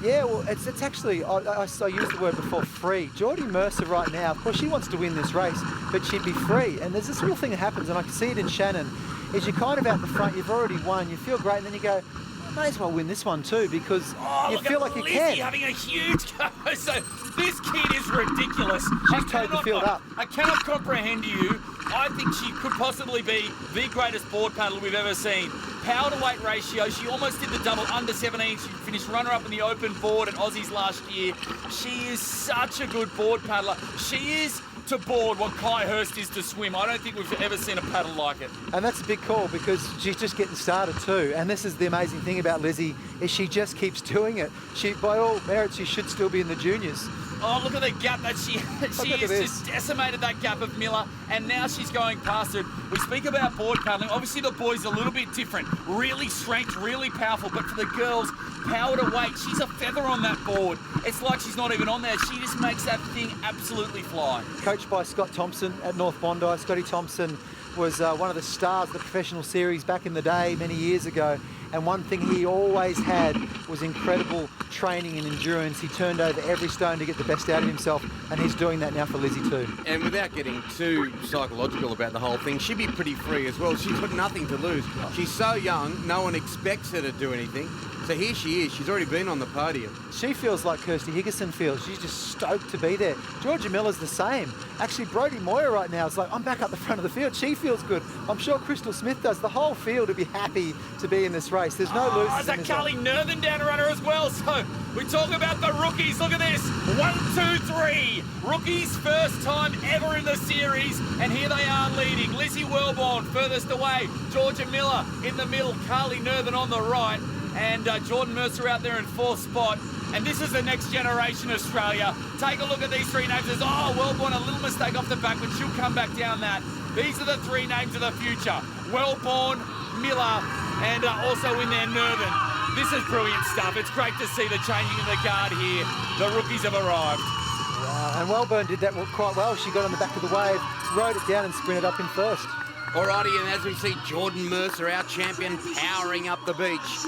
Yeah, well, it's actually, I used the word before, free. Geordie Mercer right now, of course, she wants to win this race, but she'd be free. And there's this little thing that happens, and I can see it in Shannon, is you're kind of out the front, you've already won, you feel great, and then you go, I may as well win this one too, because you feel like you Lizzie can. having a huge go. So this kid is ridiculous. She's towed the field up. I cannot comprehend you. I think she could possibly be the greatest board paddler we've ever seen. Power to weight ratio, she almost did the double under 17. She finished runner-up in the open board at Aussies last year. She is such a good board paddler. She is to board what Kai Hurst is to swim. I don't think we've ever seen a paddle like it. And that's a big call because she's just getting started too. And this is the amazing thing about Lizzie, is she just keeps doing it. She, by all merits, she should still be in the juniors. Oh, look at the gap that she has just decimated that gap of Miller, and now she's going past her. We speak about board paddling. Obviously, the boys are a little bit different. Really strength, really powerful, but for the girls, power to weight. She's a feather on that board. It's like she's not even on there. She just makes that thing absolutely fly. Coached by Scott Thompson at North Bondi. Scotty Thompson was one of the stars of the professional series back in the day, many years ago. And one thing he always had was incredible training and endurance. He turned over every stone to get the best out of himself, and he's doing that now for Lizzie too. And without getting too psychological about the whole thing, she'd be pretty free as well. She's got nothing to lose. She's so young, no one expects her to do anything. So here she is. She's already been on the podium. She feels like Kirsty Higginson feels. She's just stoked to be there. Georgia Miller's the same. Actually, Brodie Moyer right now is like, I'm back up the front of the field. She feels good. I'm sure Crystal Smith does. The whole field would be happy to be in this race. race. There's no losers. There's a Carly Northern down runner as well. So we talk about the rookies. Look at this. 1, 2, 3. Rookies first time ever in the series. And here they are leading. Lizzie Wellborn furthest away. Georgia Miller in the middle. Carly Northern on the right. And Jordan Mercer out there in 4th spot. And this is the next generation Australia. Take a look at these 3 names. There's, Wellborn, a little mistake off the back, but she'll come back down that. These are the 3 names of the future. Wellborn, Miller, and also in there, Northern. This is brilliant stuff. It's great to see the changing of the guard here. The rookies have arrived. Wow, and Wellborn did that quite well. She got on the back of the wave, rode it down and sprinted up in first. Alrighty, and as we see Jordan Mercer, our champion, powering up the beach.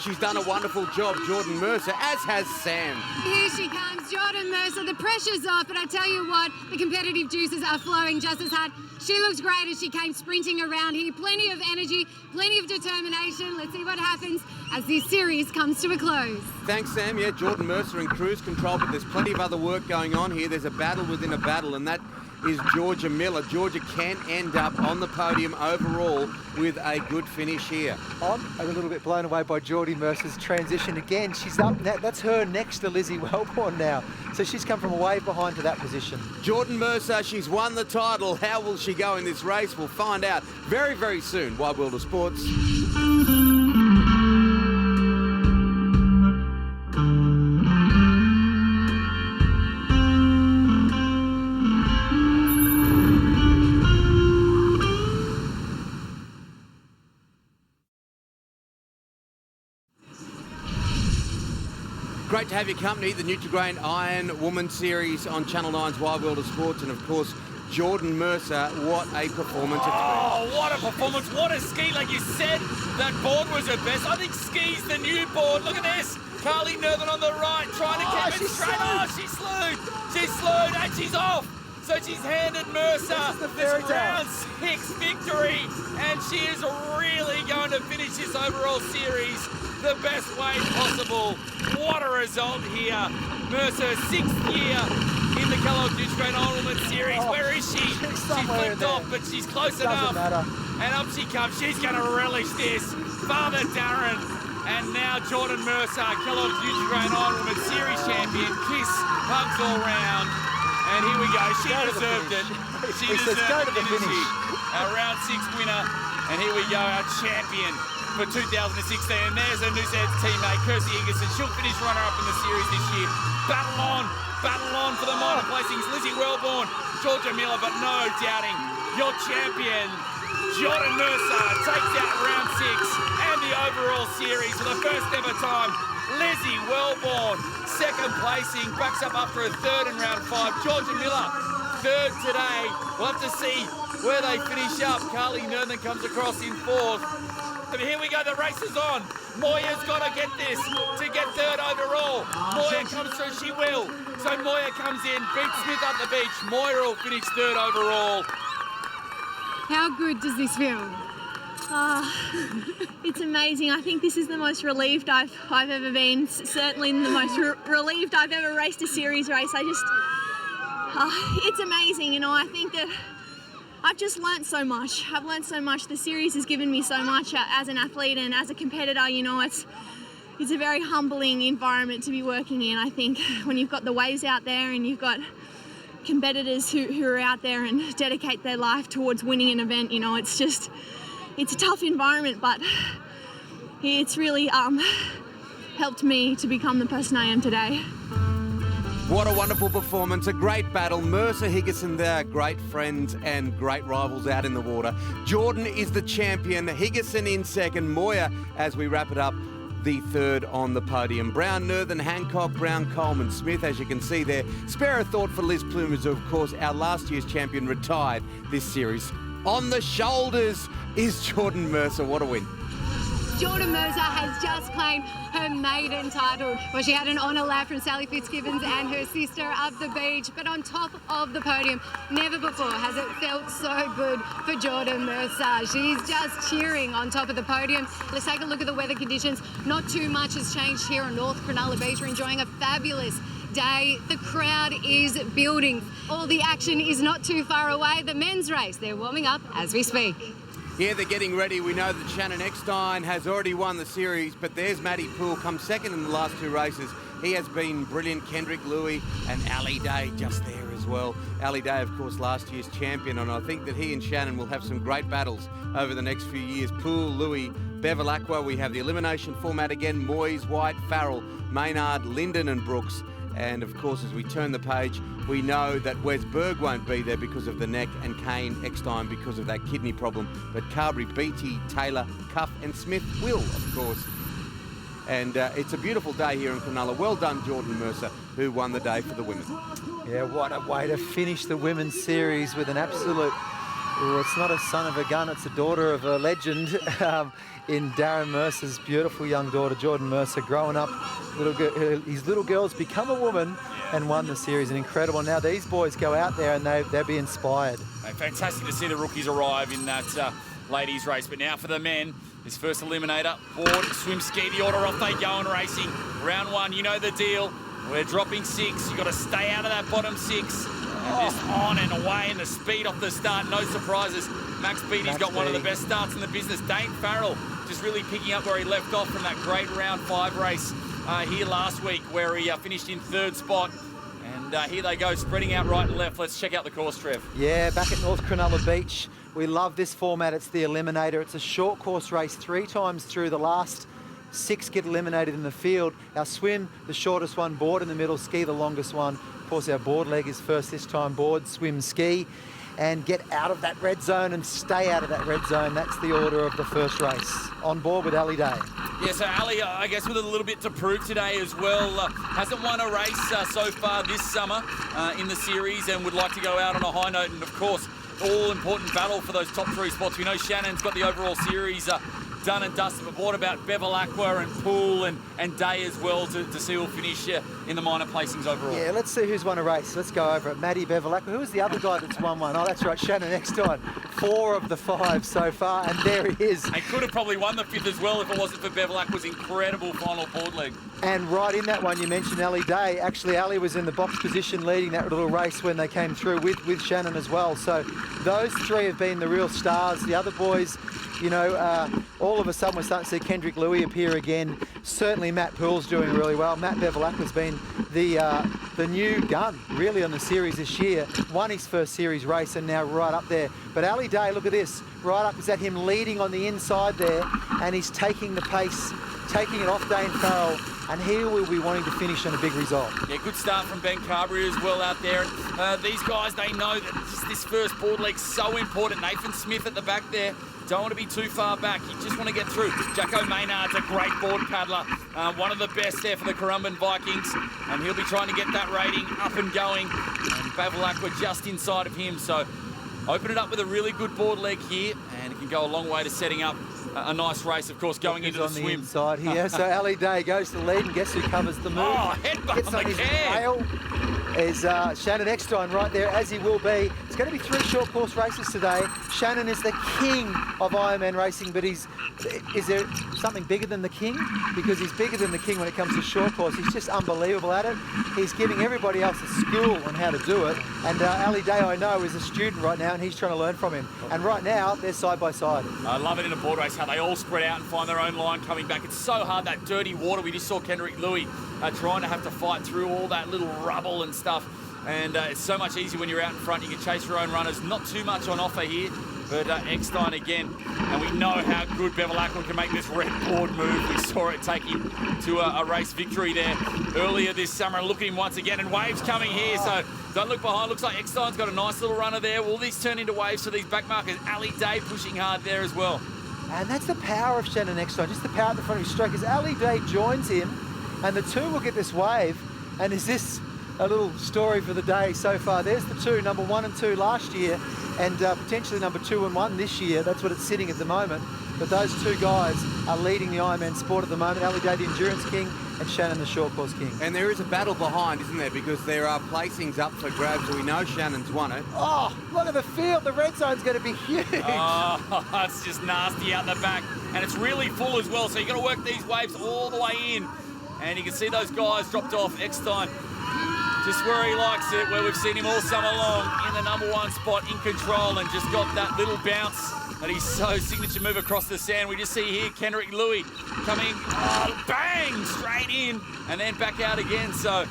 She's done a wonderful job, Jordan Mercer, as has Sam. Here she comes, Jordan Mercer. The pressure's off, but I tell you what, the competitive juices are flowing just as hard. She looked great as she came sprinting around here. Plenty of energy, plenty of determination. Let's see what happens as this series comes to a close. Thanks, Sam. Yeah, Jordan Mercer in cruise control, but there's plenty of other work going on here. There's a battle within a battle, and that is Georgia Miller. Georgia can end up on the podium overall with a good finish here. I'm a little bit blown away by Geordie Mercer's transition again. She's up, that's her next to Lizzie Wellborn now. So she's come from way behind to that position. Jordan Mercer, she's won the title. How will she go in this race? We'll find out very, very soon. Wide World of Sports. Great to have your company, the Nutri-Grain IronWoman series on Channel 9's Wide World of Sports, and of course, Jordan Mercer. What a performance it's been. Oh, what a performance. What a ski. Like you said, that board was her best. I think ski's the new board. Look at this. Carly Northern on the right, trying to keep it straight. Oh, she's slewed. She's slewed and she's off. So she's handed Mercer this round 6 victory, and she is really going to finish this overall series the best way possible. What a result here. Mercer, 6th year in the Kellogg's Nutri-Grain IronMan series. Where is she? She's flipped off, but she's close enough. And up she comes. She's going to relish this. Father Darren, and now Jordan Mercer, Kellogg's Nutri-Grain IronMan series champion. Kiss, hugs all round. And here we go. She deserved it. She deserved it, didn't she? Our round 6 winner. And here we go, our champion for 2016. And there's her Noosa's teammate, Kirsty Higginson. She'll finish runner-up in the series this year. Battle on for the minor placings. Lizzie Wellborn, Georgia Miller, but no doubting. Your champion, Jordan Mercer, takes out round 6 and the overall series for the first ever time. Lizzie Wellborn, 2nd placing, backs up after a 3rd in round 5. Georgia Miller, 3rd today. We'll have to see where they finish up. Carly Northern comes across in 4th. But here we go, the race is on. Moya's got to get this to get 3rd overall. Moya comes through, she will. So Moya comes in, beats Smith up the beach. Moya will finish 3rd overall. How good does this feel? It's amazing. I think this is the most relieved I've ever been. Certainly the most relieved I've ever raced a series race. It's amazing. You know, I think that I've just learnt so much. I've learnt so much. The series has given me so much as an athlete and as a competitor. You know, it's a very humbling environment to be working in. I think when you've got the waves out there and you've got competitors who are out there and dedicate their life towards winning an event, you know, it's a tough environment, but it's really helped me to become the person I am today. What a wonderful performance, a great battle. Mercer, Higginson, they're great friends and great rivals out in the water. Jordan is the champion, Higginson in 2nd, Moya, as we wrap it up, the 3rd on the podium. Brown, Northern, Hancock, Brown, Coleman, Smith, as you can see there. Spare a thought for Liz Plumers, of course, our last year's champion, retired this series. On the shoulders is Jordan Mercer. What a win. Jordan Mercer has just claimed her maiden title. Well, she had an honour lap from Sally Fitzgibbons and her sister up the beach, but on top of the podium, never before has it felt so good for Jordan Mercer. She's just cheering on top of the podium. Let's take a look at the weather conditions. Not too much has changed here on North Cronulla Beach. We're enjoying a fabulous day. The crowd is building. All the action is not too far away. The men's race, they're warming up as we speak. Yeah, they're getting ready. We know that Shannon Eckstein has already won the series, but there's Matty Poole, come second in the last two races. He has been brilliant. Kendrick Louis and Ali Day just there as well. Ali Day, of course, last year's champion, and I think that he and Shannon will have some great battles over the next few years. Poole, Louis, Bevilacqua. We have the elimination format again. Moyes, White, Farrell, Maynard, Linden and Brooks. And of course, as we turn the page, we know that Wes Berg won't be there because of the neck, and Kane Eckstein because of that kidney problem. But Carberry, Beattie, Taylor, Cuff and Smith will, of course. And it's a beautiful day here in Cronulla. Well done, Jordan Mercer, who won the day for the women. Yeah, what a way to finish the women's series with an absolute... Well, it's not a son of a gun, it's a daughter of a legend in Darren Mercer's beautiful young daughter, Jordan Mercer, growing up. His little girl's become a woman and won the series. And incredible. Now these boys go out there and they'll be inspired. Hey, fantastic to see the rookies arrive in that ladies race. But now for the men, his first eliminator, board, swim, ski, the order off they go in racing. Round one, you know the deal. We're dropping 6. You've got to stay out of that bottom 6. And just on and away, and the speed off the start, no surprises. Max Beattie's got one of the best starts in the business. Dane Farrell just really picking up where he left off from that great round 5 race here last week, where he finished in 3rd spot. And here they go, spreading out right and left. Let's check out the course, Trev. Yeah, back at North Cronulla Beach. We love this format. It's the Eliminator. It's a short course race 3 times through. The last 6 get eliminated in the field. Our swim, the shortest one, board in the middle, ski, the longest one. Of course, our board leg is first this time, board, swim, ski, and get out of that red zone and stay out of that red zone. That's the order of the first race. On board with Ali Day. Yeah, so Ali, I guess with a little bit to prove today as well. Hasn't won a race so far this summer in the series, and would like to go out on a high note. And of course, all important battle for those top 3 spots. We know Shannon's got the overall series done and dusted, but what about Bevilacqua and Poole and Day as well to see who'll finish in the minor placings overall? Yeah, let's see who's won a race. Let's go over it. Maddie Bevilacqua. Who was the other guy that's won one? Oh, that's right, Shannon Eckstein. 4 of the 5 so far, and there he is. And could have probably won the 5th as well if it wasn't for Bevilacqua's incredible final board leg. And right in that one, you mentioned Ali Day. Actually, Ali was in the box position leading that little race when they came through with Shannon as well. So those 3 have been the real stars. The other boys, you know, all of a sudden we're starting to see Kendrick Louis appear again. Certainly Matt Poole's doing really well. Matt Bevilacqua's been the new gun really on the series this year. Won his first series race and now right up there. But Ali Day, look at this. Right up is that him leading on the inside there, and he's taking the pace, taking it off Dane Farrell, and he will be wanting to finish on a big result. Yeah, good start from Ben Carberry as well out there. And these guys, they know that just this first board leg's so important. Nathan Smith at the back there. Don't want to be too far back. You just want to get through. Jacko Maynard's a great board paddler. One of the best there for the Currumbin Vikings. And he'll be trying to get that rating up and going. And Bevilacqua just inside of him. So open it up with a really good board leg here. And it can go a long way to setting up a nice race, of course, going into the swim. On the inside here. So Ali Day goes to the lead, and guess who covers the move? Oh, headbutt on the can. Is Shannon Eckstein right there, as he will be. It's going to be 3 short course races today. Shannon is the king of Ironman racing, but is there something bigger than the king? Because he's bigger than the king when it comes to short course. He's just unbelievable at it. He's giving everybody else a school on how to do it. And Ali Day, I know, is a student right now, and he's trying to learn from him. And right now, they're side by side. I love it in a board race, how they all spread out and find their own line coming back. It's so hard, that dirty water. We just saw Kendrick Louis trying to have to fight through all that little rubble and stuff. And it's so much easier when you're out in front. You can chase your own runners. Not too much on offer here, but Eckstein again. And we know how good Bevilacqua can make this red board move. We saw it take him to a race victory there earlier this summer. And look at him once again. And waves coming here, so don't look behind. Looks like Eckstein's got a nice little runner there. Will these turn into waves for these backmarkers? Ali Day pushing hard there as well. And that's the power of Shannon Eckstein, just the power at the front of his stroke. As Ali Day joins him, and the 2 will get this wave. And is this a little story for the day so far? There's the 2, number 1 and 2 last year, and potentially number 2 and 1 this year. That's what it's sitting at the moment. But those 2 guys are leading the Ironman sport at the moment. Ali Day, the endurance king, and Shannon, the short course king. And there is a battle behind, isn't there? Because there are placings up for grabs. We know Shannon's won it. Oh, look at the field. The red zone's going to be huge. Oh, it's just nasty out the back. And it's really full as well, so you've got to work these waves all the way in. And you can see those guys dropped off. Eckstein just where he likes it, where we've seen him all summer long in the number 1 spot, in control, and just got that little bounce But he's so signature move across the sand. We just see here Kendrick Louis coming, bang, straight in, and then back out again. So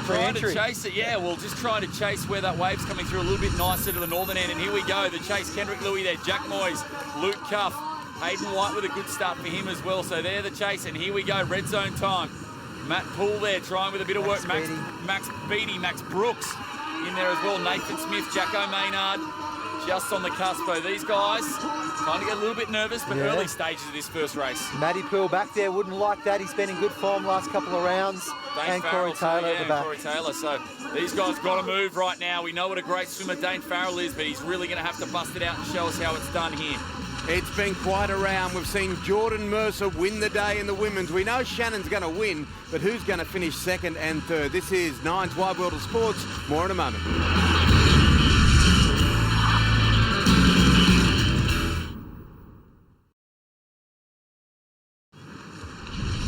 trying to chase it. Yeah, well, just trying to chase where that wave's coming through a little bit nicer to the northern end. And here we go, the chase. Kendrick Louis there, Jack Moyes, Luke Cuff, Hayden White with a good start for him as well. So they're the chase, and here we go, red zone time. Matt Poole there trying with a bit of work. Max Beattie, Max Brooks in there as well. Nathan Smith, Jacko Maynard, just on the cusp. So these guys trying to get a little bit nervous, but early stages of this first race. Matty Poole back there wouldn't like that. He's been in good form last couple of rounds. Dane Corey Taylor at the back. Corey Taylor. So these guys got to move right now. We know what a great swimmer Dane Farrell is, but he's really going to have to bust it out and show us how it's done here. It's been quite a round. We've seen Jordan Mercer win the day in the women's. We know Shannon's going to win, but who's going to finish second and third? This is Nine's Wide World of Sports. More in a moment.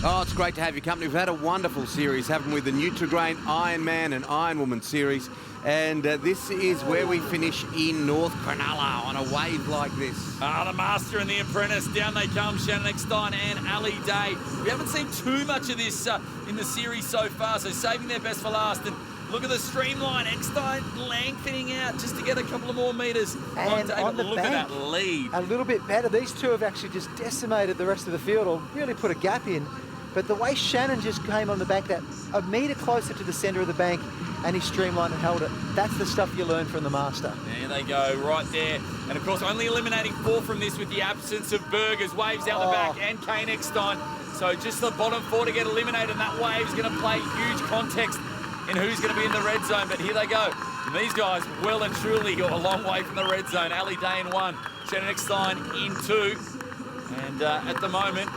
Oh, it's great to have your company. We've had a wonderful series, haven't we? The Nutri-Grain IronMan and IronWoman series. And this is where we finish in North Cronulla on a wave like this. The Master and the Apprentice. Down they come, Shannon Eckstein and Ali Day. We haven't seen too much of this in the series so far, so saving their best for last. And look at the streamline. Eckstein lengthening out just to get a couple of more metres. And on the look bank, at that lead. a little bit better. These two have actually just decimated the rest of the field, or really put a gap in. But the way Shannon just came on the bank, that a metre closer to the centre of the bank, and he streamlined and held it. That's the stuff you learn from the Master. There they go, right there. And of course, only eliminating 4 from this with the absence of Burgers. Waves out the back and Kane Eckstein. So just the bottom 4 to get eliminated, and that wave is going to play huge context in who's going to be in the red zone. But here they go. And these guys well and truly got a long way from the red zone. Ali Day in 1, Shannon Eckstein in 2. And at the moment,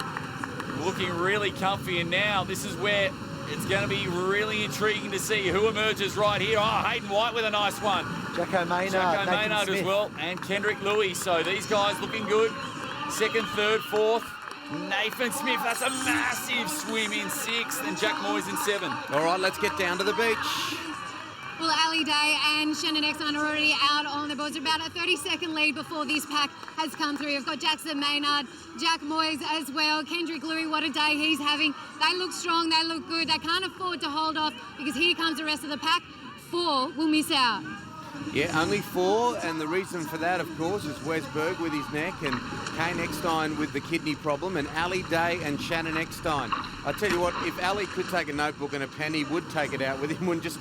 looking really comfy. And now this is where it's going to be really intriguing to see who emerges right here. Hayden White with a nice one. Jacko Maynard as well, and Kendrick Louis. So these guys looking good. Second, third, fourth. Nathan Smith, that's a massive swim in 6th, and Jack Moyes in 7. All right, let's get down to the beach. Well, Ali Day and Shannon Eckstein are already out on the boards. About a 30-second lead before this pack has come through. We've got Jackson Maynard, Jack Moyes as well. Kendrick Louis, what a day he's having. They look strong, they look good. They can't afford to hold off because here comes the rest of the pack. 4 will miss out. Yeah, only 4, and the reason for that, of course, is Wes Berg with his neck and Kane Eckstein with the kidney problem, and Ali Day and Shannon Eckstein. I tell you what, if Ali could take a notebook and a pen, he would take it out with him and just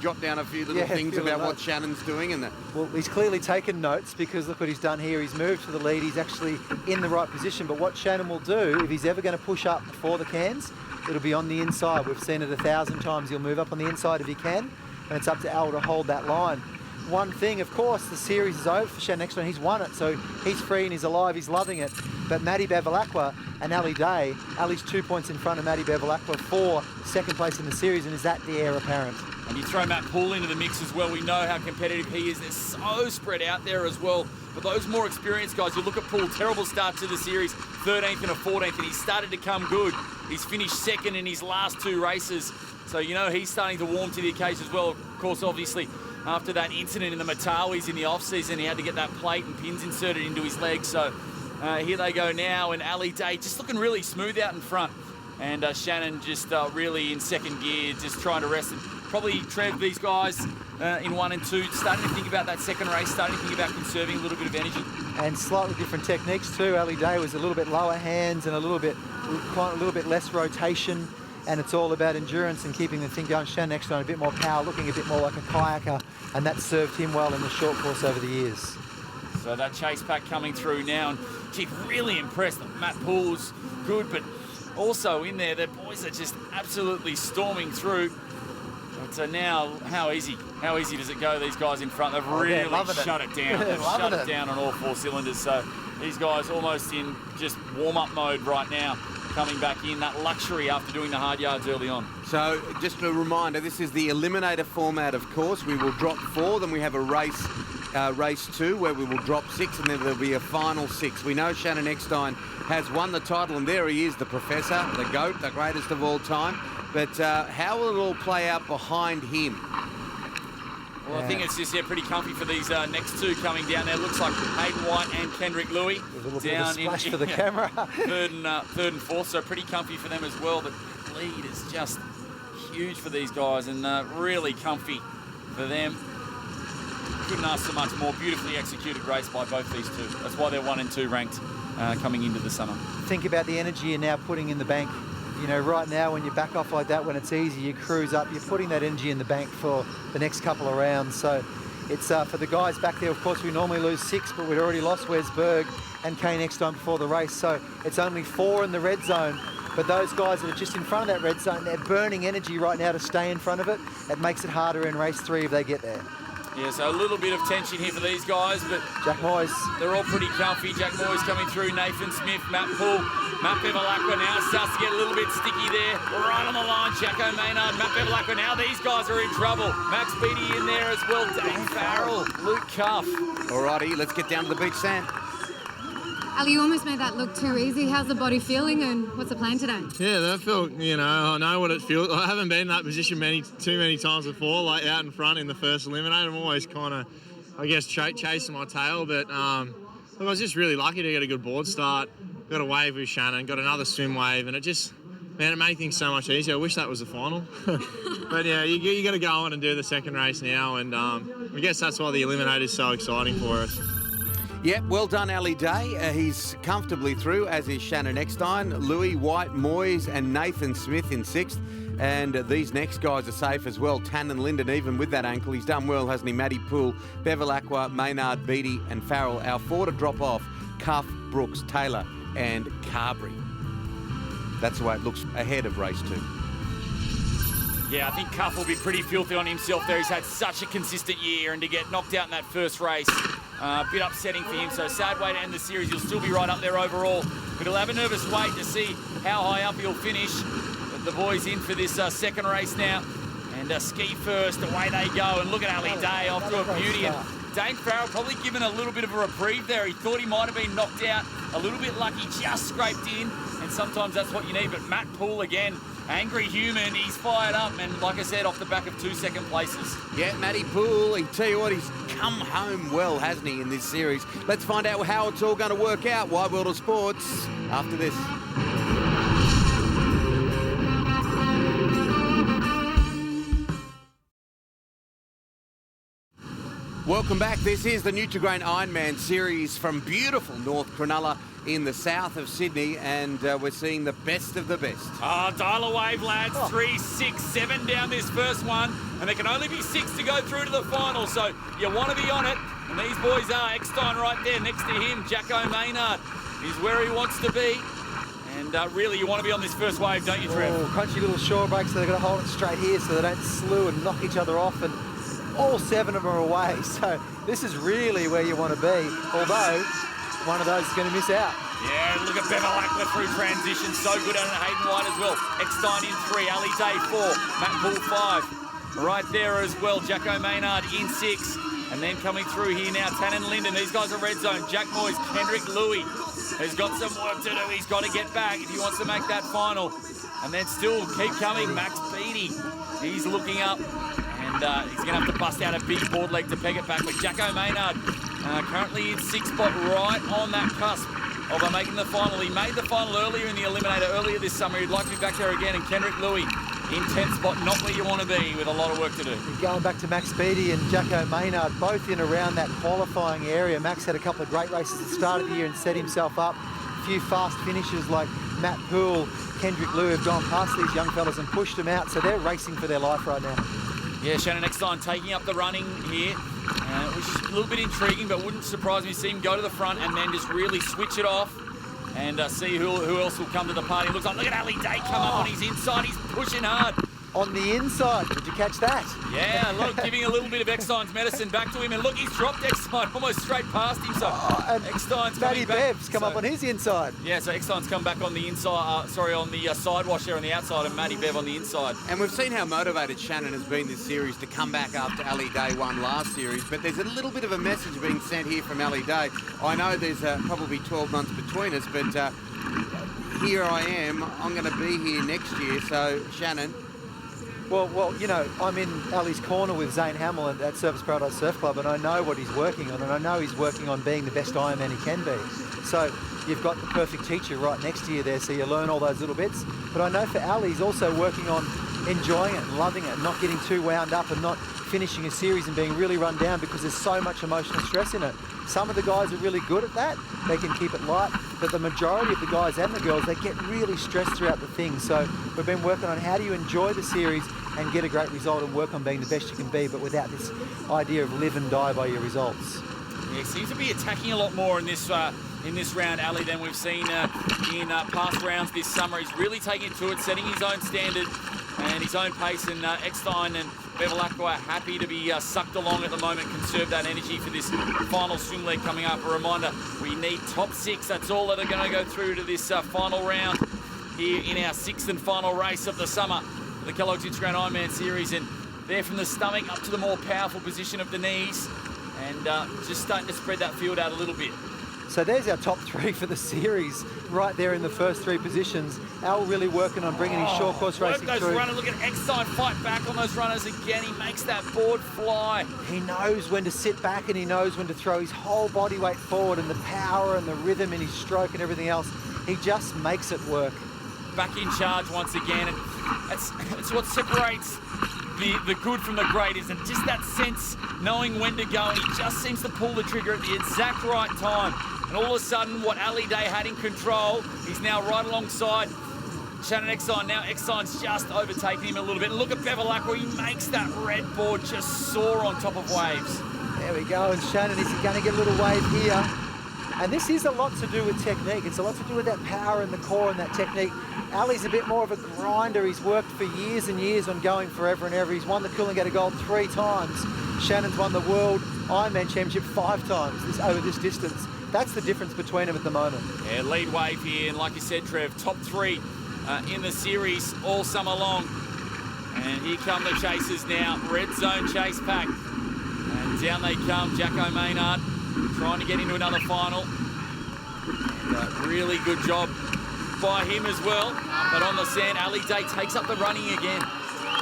jot down a few little things about what Shannon's doing and that. Well, he's clearly taken notes, because look what he's done here. He's moved to the lead. He's actually in the right position. But what Shannon will do, if he's ever going to push up before the cans, it'll be on the inside. We've seen it 1,000 times. He'll move up on the inside if he can, and it's up to Al to hold that line. One thing, of course, the series is over for Shannon Eckstein. He's won it, so he's free and he's alive. He's loving it. But Maddie Bevilacqua and Ali Day, Ali's 2 points in front of Maddie Bevilacqua for second place in the series, and is that the heir apparent? And you throw Matt Poole into the mix as well. We know how competitive he is. They're so spread out there as well. But those more experienced guys, you look at Poole, terrible start to the series, 13th and a 14th, and he's started to come good. He's finished second in his last 2 races. So, you know, he's starting to warm to the occasion as well. Of course, obviously, after that incident in the Matawis in the off-season, he had to get that plate and pins inserted into his leg. So here they go now, and Ali Day just looking really smooth out in front. And Shannon just really in second gear, just trying to rest. And probably Trev, these guys in 1 and 2, starting to think about that second race, starting to think about conserving a little bit of energy. And slightly different techniques too. Ali Day was a little bit lower hands and a little bit less rotation. And it's all about endurance and keeping the thing going. Shannon Eckstein a bit more power, looking a bit more like a kayaker, and that served him well in the short course over the years. So that chase pack coming through now, and gee, really impressed. Matt Poole's good, but also in there, the boys are just absolutely storming through. But now, how easy does it go? These guys in front, they've really shut it down. They've shut it down on all 4 cylinders. So these guys almost in just warm-up mode right now, coming back in, that luxury after doing the hard yards early on. So just a reminder, this is the Eliminator format, of course. We will drop 4, then we have a race 2 where we will drop 6, and then there'll be a final 6. We know Shannon Eckstein has won the title, and there he is, the professor, the GOAT, the greatest of all time. But how will it all play out behind him? Well, I think it's just pretty comfy for these next two coming down there. Looks like Hayden White and Kendrick Louis A little bit down of a splash in for the camera. third and fourth, so pretty comfy for them as well. But the lead is just huge for these guys and really comfy for them. Couldn't ask so much more. Beautifully executed race by both these two. That's why they're 1 and 2 ranked coming into the summer. Think about the energy you're now putting in the bank. You know, right now when you back off like that, when it's easy, you cruise up, you're putting that energy in the bank for the next couple of rounds. So it's for the guys back there, of course, we normally lose 6, but we'd already lost Wes Berg and Kane Eckstein before the race. So it's only 4 in the red zone. But those guys that are just in front of that red zone, they're burning energy right now to stay in front of it. It makes it harder in race 3 if they get there. Yeah, so a little bit of tension here for these guys, but Jack Moyes. They're all pretty comfy. Jack Moyes coming through, Nathan Smith, Matt Poole, Matt Bevilacqua now starts to get a little bit sticky there. Right on the line, Jacko Maynard, Matt Bevilacqua. Now these guys are in trouble. Max Beattie in there as well, Dane Farrell, Luke Cuff. Alrighty, let's get down to the beach, Sam. Ali, you almost made that look too easy. How's the body feeling and what's the plan today? Yeah, that felt, I know what it feels. I haven't been in that position too many times before, like out in front in the first Eliminator. I'm always kind of, I guess, chasing my tail, but look, I was just really lucky to get a good board start. Got a wave with Shannon, got another swim wave, and it just, man, it made things so much easier. I wish that was the final. But yeah, you got to go on and do the second race now, and I guess that's why the Eliminator is so exciting for us. Yep, well done, Ali Day. He's comfortably through, as is Shannon Eckstein, Louis, White, Moyes and Nathan Smith in 6th. And these next guys are safe as well. Tannen Linden, even with that ankle, he's done well, hasn't he? Matty Poole, Bevilacqua, Maynard, Beattie and Farrell. Our 4 to drop off, Cuff, Brooks, Taylor and Carberry. That's the way it looks ahead of race 2. Yeah, I think Cuff will be pretty filthy on himself there. He's had such a consistent year, and to get knocked out in that first race, a bit upsetting for him. So sad way to end the series. He'll still be right up there overall, but he'll have a nervous wait to see how high up he'll finish. But the boys in for this second race now, and ski first, away they go. And look at Ali Day off to a beauty. And Dane Farrell probably given a little bit of a reprieve there. He thought he might have been knocked out, a little bit lucky, just scraped in, and sometimes that's what you need. But Matt Poole again, angry human, he's fired up, and like I said, off the back of 2 second places. Yeah, Matty Poole, I tell you what, he's come home well, hasn't he, in this series? Let's find out how it's all going to work out. Wide World of Sports after this. Welcome back. This is the Nutri-Grain IronMan series from beautiful North Cronulla in the south of Sydney, and we're seeing the best of the best. Dial a wave, lads. 3, 6, 7 down this first one, and there can only be 6 to go through to the final, so you want to be on it, and these boys are. Eckstein right there next to him. Jacko Maynard is where he wants to be, and really you want to be on this first wave, don't you, Trev? Oh, crunchy little shore breaks, so they've got to hold it straight here so they don't slew and knock each other off, and all 7 of them are away, so this is really where you want to be, although one of those is going to miss out. Yeah, look at Bevilacqua through transition, so good on Hayden White as well. Eckstein in 3, Ali Day 4, Matt Poole 5. Right there as well, Jacko Maynard in 6. And then coming through here now, Tannen Linden. These guys are red zone. Jack Moyes, Kendrick Louis has got some work to do. He's got to get back if he wants to make that final. And then still keep coming, Max Beattie. He's looking up. And he's going to have to bust out a big board leg to peg it back. But Jacko Maynard currently in 6th spot, right on that cusp of making the final. He made the final earlier in the Eliminator, earlier this summer. He'd like to be back there again. And Kendrick Louis in 10th spot, not where you want to be, with a lot of work to do. Going back to Max Beattie and Jacko Maynard, both in around that qualifying area. Max had a couple of great races at the start of the year and set himself up. A few fast finishes like Matt Poole, Kendrick Louis have gone past these young fellas and pushed them out, so they're racing for their life right now. Yeah, Shannon Eckstein taking up the running here, which is a little bit intriguing, but wouldn't surprise me to see him go to the front and then just really switch it off and see who else will come to the party. Looks like, look at Ali Day come up on his inside. He's pushing hard. On the inside, did you catch that? Yeah, look, giving a little bit of Eckstein's medicine back to him, and look, he's dropped Eckstein almost straight past him. So and Eckstein's Matty coming back. Bev's come up on his inside. Yeah, so Eckstein's come back on the inside, on the sidewash there on the outside, and Matty Bev on the inside. And we've seen how motivated Shannon has been this series to come back after Ali Day won last series, but there's a little bit of a message being sent here from Ali Day. I know there's probably 12 months between us, but here I am. I'm going to be here next year, so Shannon, Well, you know, I'm in Ali's corner with Zane Hamill at Surfers Paradise Surf Club, and I know what he's working on, and I know he's working on being the best Ironman he can be. So you've got the perfect teacher right next to you there, so you learn all those little bits. But I know for Ali, he's also working on enjoying it and loving it, and not getting too wound up and not finishing a series and being really run down because there's so much emotional stress in it. Some of the guys are really good at that. They can keep it light, but the majority of the guys and the girls, they get really stressed throughout the thing. So we've been working on how do you enjoy the series and get a great result and work on being the best you can be, but without this idea of live and die by your results. Yeah, seems to be attacking a lot more in this round, Ali, than we've seen in past rounds this summer. He's really taking it to it, setting his own standard and his own pace, and Eckstein and Bevilacqua happy to be sucked along at the moment, conserve that energy for this final swim leg coming up. A reminder, we need top 6. That's all that are going to go through to this final round here in our 6th and final race of the summer, the Kellogg's Nutri-Grain IronMan series. And there from the stomach up to the more powerful position of the knees, and just starting to spread that field out a little bit. So there's our top 3 for the series, right there in the first 3 positions. Al really working on bringing his short course racing those through. runners. Look at Eckstein fight back on those runners again. He makes that board fly. He knows when to sit back, and he knows when to throw his whole body weight forward, and the power and the rhythm in his stroke and everything else. He just makes it work. Back in charge once again, and that's what separates the good from the great, isn't it? Just that sense, knowing when to go, and he just seems to pull the trigger at the exact right time. And all of a sudden, what Ali Day had in control, he's now right alongside Shannon Eckstein. Now Eckstein's just overtaking him a little bit. And look at Bevilacqua, he makes that red board just soar on top of waves. There we go, and Shannon is going to get a little wave here. And this is a lot to do with technique. It's a lot to do with that power in the core and that technique. Ali's a bit more of a grinder. He's worked for years and years on going forever and ever. He's won the Coolangatta Gold 3 times. Shannon's won the World Ironman Championship 5 times over this distance. That's the difference between them at the moment. Yeah, lead wave here, and like you said, Trev, top 3 in the series all summer long. And here come the chasers now. Red zone chase pack. And down they come, Jacko Maynard trying to get into another final. And a really good job by him as well. But on the sand, Ali Day takes up the running again.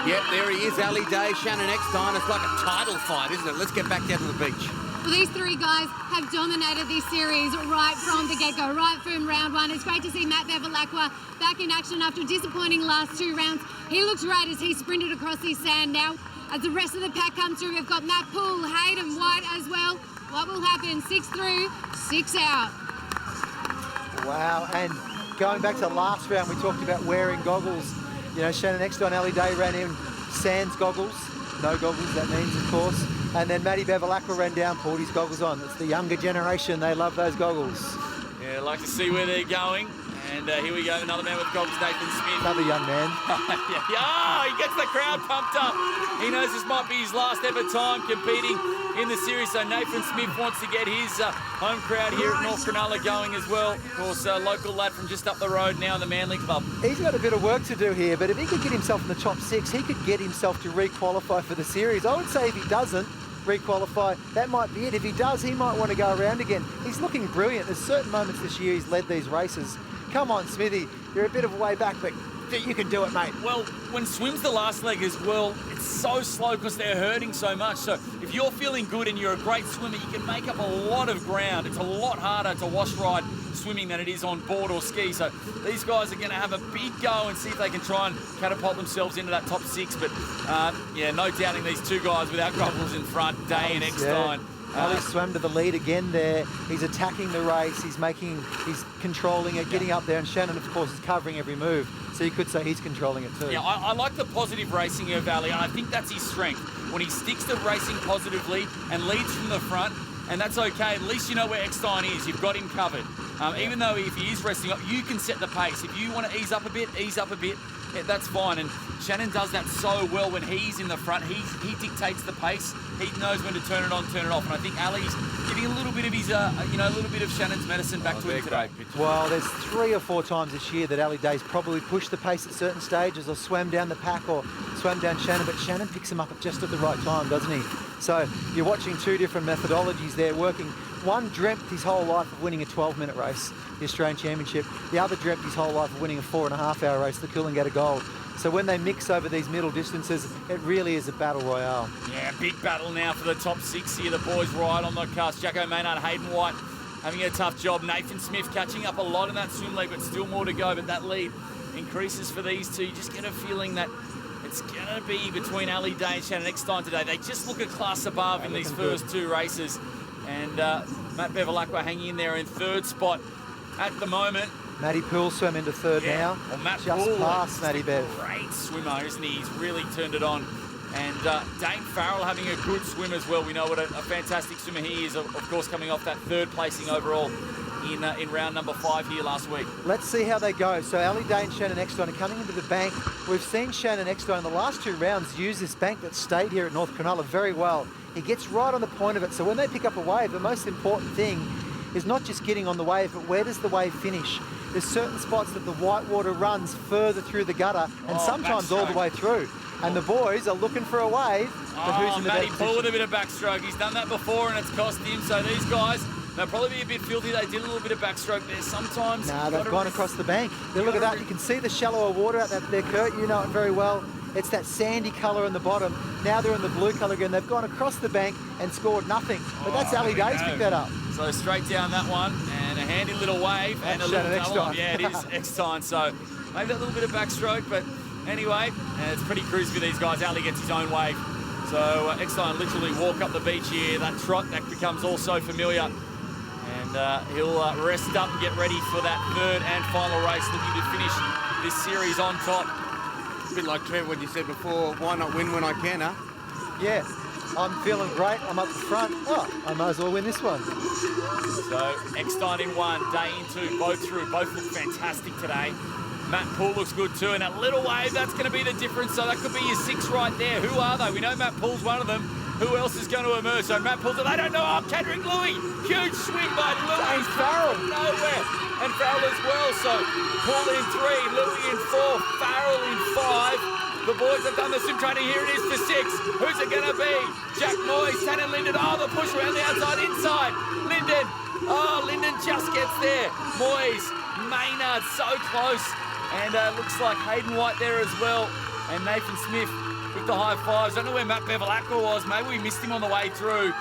Yep, there he is, Ali Day, Shannon Eckstein. It's like a title fight, isn't it? Let's get back down to the beach. Well, these 3 guys have dominated this series right from the get-go, right from round 1. It's great to see Matt Bevilacqua back in action after a disappointing last 2 rounds. He looks right as he sprinted across this sand now. As the rest of the pack comes through, we've got Matt Poole, Hayden White as well. What will happen? 6 through, 6 out. Wow, and going back to last round, we talked about wearing goggles. You know, Shannon Eckstein, Ali Day ran in sans goggles. No goggles, that means, of course. And then Matty Bevilacqua ran down, pulled his goggles on. It's the younger generation, they love those goggles. Yeah, like to see where they're going. And here we go, another man with goggles, Nathan Smith. Another young man. Oh, he gets the crowd pumped up. He knows this might be his last ever time competing in the series, so Nathan Smith wants to get his home crowd here at North Cronulla going as well. Of course, local lad from just up the road now in the Manly Club. He's got a bit of work to do here, but if he could get himself in the top 6, he could get himself to re-qualify for the series. I would say if he doesn't re-qualify, that might be it. If he does, he might want to go around again. He's looking brilliant. There's certain moments this year he's led these races. Come on, Smithy, you're a bit of a way back, but you can do it, mate. Well, when swim's the last leg as well, it's so slow because they're hurting so much. So if you're feeling good and you're a great swimmer, you can make up a lot of ground. It's a lot harder to wash ride swimming than it is on board or ski. So these guys are going to have a big go and see if they can try and catapult themselves into that top 6. But yeah, no doubting these 2 guys without goggles in front, Day and Eckstein. Ali swam to the lead again there. He's attacking the race. He's controlling it, getting up there. And Shannon, of course, is covering every move. So you could say he's controlling it too. Yeah, I like the positive racing of Ali, and I think that's his strength. When he sticks to racing positively and leads from the front, and that's okay. At least you know where Eckstein is. You've got him covered. Even though if he is resting up, you can set the pace. If you want to ease up a bit, yeah, that's fine. And Shannon does that so well when he's in the front. He dictates the pace. He knows when to turn it on, turn it off. And I think Ali's giving a little bit of his, a little bit of Shannon's medicine back to him today. Well, there's 3 or 4 times this year that Ali Day's probably pushed the pace at certain stages or swam down the pack or swam down Shannon, but Shannon picks him up just at the right time, doesn't he? So you're watching 2 different methodologies there working. One dreamt his whole life of winning a 12-minute race, the Australian Championship. The other dreamt his whole life of winning a 4.5-hour race, the Coolangatta Gold. So when they mix over these middle distances, it really is a battle royale. Yeah, big battle now for the top 6 here. The boys right on the cusp. Jacko Maynard, Hayden White having a tough job. Nathan Smith catching up a lot in that swim lead, but still more to go. But that lead increases for these two. You just get a feeling that it's going to be between Ali Day and Shannon Eckstein today. They just look a class above in these first 2 races. And Matt Bevilacqua hanging in there in 3rd spot at the moment. Matty Poole swam into 3rd now. Well, Matt just Poole, past Matty Bev. Great swimmer, isn't he? He's really turned it on. And Dane Farrell having a good swim as well. We know what a fantastic swimmer he is, of course, coming off that 3rd placing overall in round number 5 here last week. Let's see how they go. So Ali Day and Shannon Eckstein are coming into the bank. We've seen Shannon Eckstein in the last 2 rounds use this bank that stayed here at North Cronulla very well. He gets right on the point of it. So when they pick up a wave, the most important thing is not just getting on the wave, but where does the wave finish? There's certain spots that the whitewater runs further through the gutter and sometimes all the way through. And the boys are looking for a wave, but who's in the Matty best Poole with position? a bit of backstroke. He's done that before and it's cost him. So these guys, they'll probably be a bit filthy. They did a little bit of backstroke there sometimes. Nah, they've gone across the bank. Look at that. You can see the shallower water out there, Kurt. You know it very well. It's that sandy colour in the bottom. Now they're in the blue colour again. They've gone across the bank and scored nothing. But that's Ali Day's picked that up. So straight down that one and a handy little wave and a little double up. Yeah, it is Eckstein. So maybe that little bit of backstroke, but anyway, it's pretty cruisy for these guys. Ali gets his own wave. So Eckstein literally walk up the beach here. That trot, that becomes also familiar. And he'll rest up and get ready for that 3rd and final race, looking to finish this series on top. A bit like Trevor, what you said before, why not win when I can, huh? Yeah, I'm feeling great. I'm up the front. Oh, I might as well win this one. So Eckstein in 1, Day in 2, both through. Both look fantastic today. Matt Poole looks good too, and that little wave, that's going to be the difference. So that could be your 6 right there. Who are they? We know Matt Poole's one of them. Who else is going to emerge? So Matt Poole, they don't know. Oh, Kendrick Louis. Huge swing by Louis. Farrell. Nowhere. And Farrell as well. So Poole in 3, Louis in 4, Farrell in 5. The boys have done the swim training. Here it is for 6. Who's it going to be? Jack Moyes, Tanner Linden. Oh, the push around the outside, inside. Linden. Oh, Linden just gets there. Moyes, Maynard, so close. And looks like Hayden White there as well. And Nathan Smith with the high fives. I don't know where Matt Bevilacqua was. Maybe we missed him on the way through.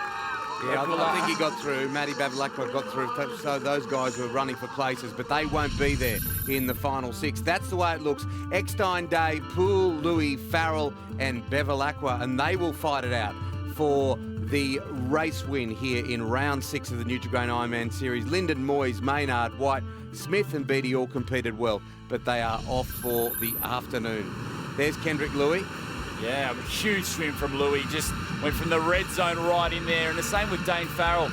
Yeah, I think he got through. Matty Bevilacqua got through. So those guys were running for places, but they won't be there in the final 6. That's the way it looks. Eckstein, Day, Poole, Louis, Farrell and Bevilacqua, and they will fight it out for the race win here in round 6 of the Nutri-Grain IronMan series. Linden, Moyes, Maynard, White, Smith and Beattie all competed well, but they are off for the afternoon. There's Kendrick Louis. Yeah, a huge swim from Louis. Just went from the red zone right in there. And the same with Dane Farrell.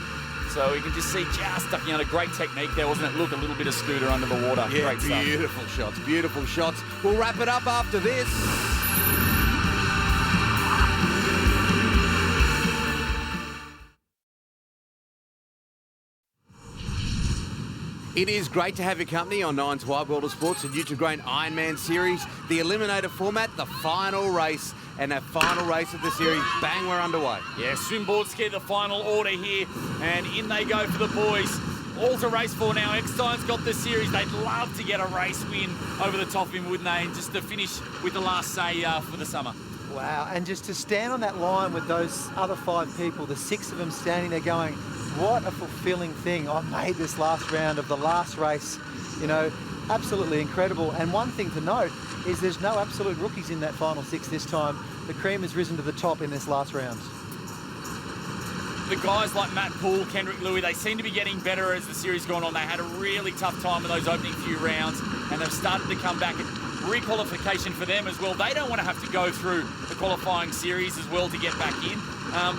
So you can just see just ducking on a great technique there, wasn't it? Look, a little bit of scooter under the water. Yeah, great stuff. beautiful shots, beautiful shots. We'll wrap it up after this. It is great to have your company on Nine's Wide World of Sports, the Nutri-Grain IronMan series, the Eliminator format, the final race, and our final race of the series. Bang, we're underway. Yeah, swimboard ski, the final order here, and in they go for the boys. All to race for now. Eckstein's got the series. They'd love to get a race win over the top of him, wouldn't they? And just to finish with the last say for the summer. Wow, and just to stand on that line with those other 5 people, the 6 of them standing there going, what a fulfilling thing. I made this last round of the last race. You know, absolutely incredible. And one thing to note is there's no absolute rookies in that final 6 this time. The cream has risen to the top in this last round. The guys like Matt Poole, Kendrick Louis, they seem to be getting better as the series gone on. They had a really tough time in those opening few rounds, and they've started to come back. And re-qualification for them as well. They don't want to have to go through the qualifying series as well to get back in.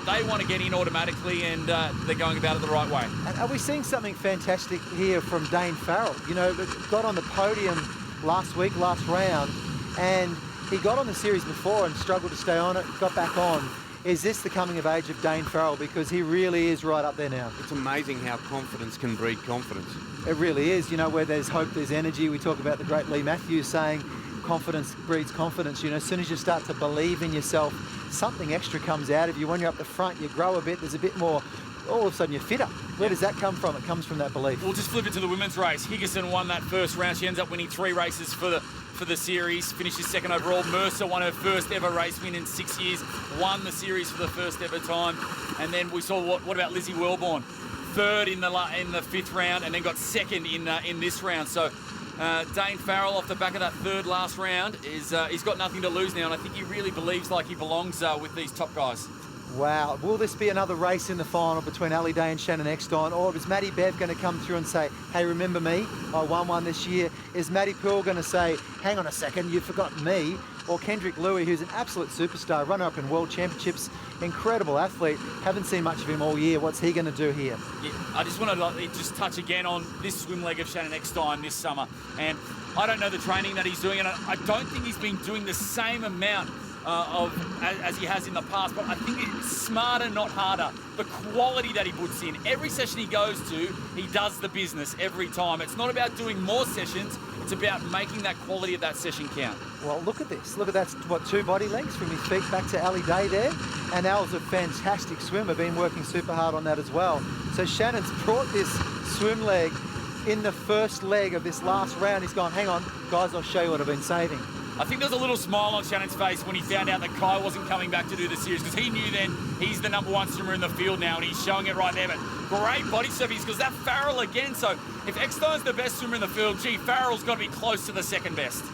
They want to get in automatically, and they're going about it the right way. And are we seeing something fantastic here from Dane Farrell? You know, got on the podium last week, last round, and he got on the series before and struggled to stay on it, got back on. Is this the coming of age of Dane Farrell? Because he really is right up there now. It's amazing how confidence can breed confidence. It really is. You know, where there's hope, there's energy. We talk about the great Lee Matthews saying confidence breeds confidence. You know, as soon as you start to believe in yourself, something extra comes out of you. When you're up the front, you grow a bit. There's a bit more all of a sudden you're fitter. Where does that come from? It comes from that belief. We'll just flip it to the women's race. Higginson won that first round. She ends up winning 3 races for the series, finishes second overall. Mercer won her first ever race win in 6 years, won the series for the first ever time. And then we saw what about Lizzie Wellborn? Third in the 5th round, and then got second in this round. So Dane Farrell, off the back of that third last round, he's got nothing to lose now, and I think he really believes like he belongs with these top guys. Wow. Will this be another race in the final between Ali Day and Shannon Eckstein, or is Maddie Bev going to come through and say, hey, remember me? I won one this year. Is Maddie Poole going to say, hang on a second, you've forgotten me? Or Kendrick Louis, who's an absolute superstar, runner-up in World Championships, incredible athlete. Haven't seen much of him all year. What's he going to do here? Yeah, I just want to just touch again on this swim leg of Shannon Eckstein this summer. And I don't know the training that he's doing, and I don't think he's been doing the same amount as he has in the past, but I think it's smarter, not harder. The quality that he puts in. Every session he goes to, he does the business every time. It's not about doing more sessions, it's about making that quality of that session count. Well, look at this. Look at that, what, 2 body lengths from his feet back to Ali Day there. And Al's a fantastic swimmer, been working super hard on that as well. So Shannon's brought this swim leg in the first leg of this last round. He's gone, hang on, guys, I'll show you what I've been saving. I think there's a little smile on Shannon's face when he found out that Kai wasn't coming back to do the series, because he knew then he's the #1 swimmer in the field now, and he's showing it right there. But great body surfing, because that Farrell again. So if Eckstein's the best swimmer in the field, gee, Farrell's got to be close to the second best.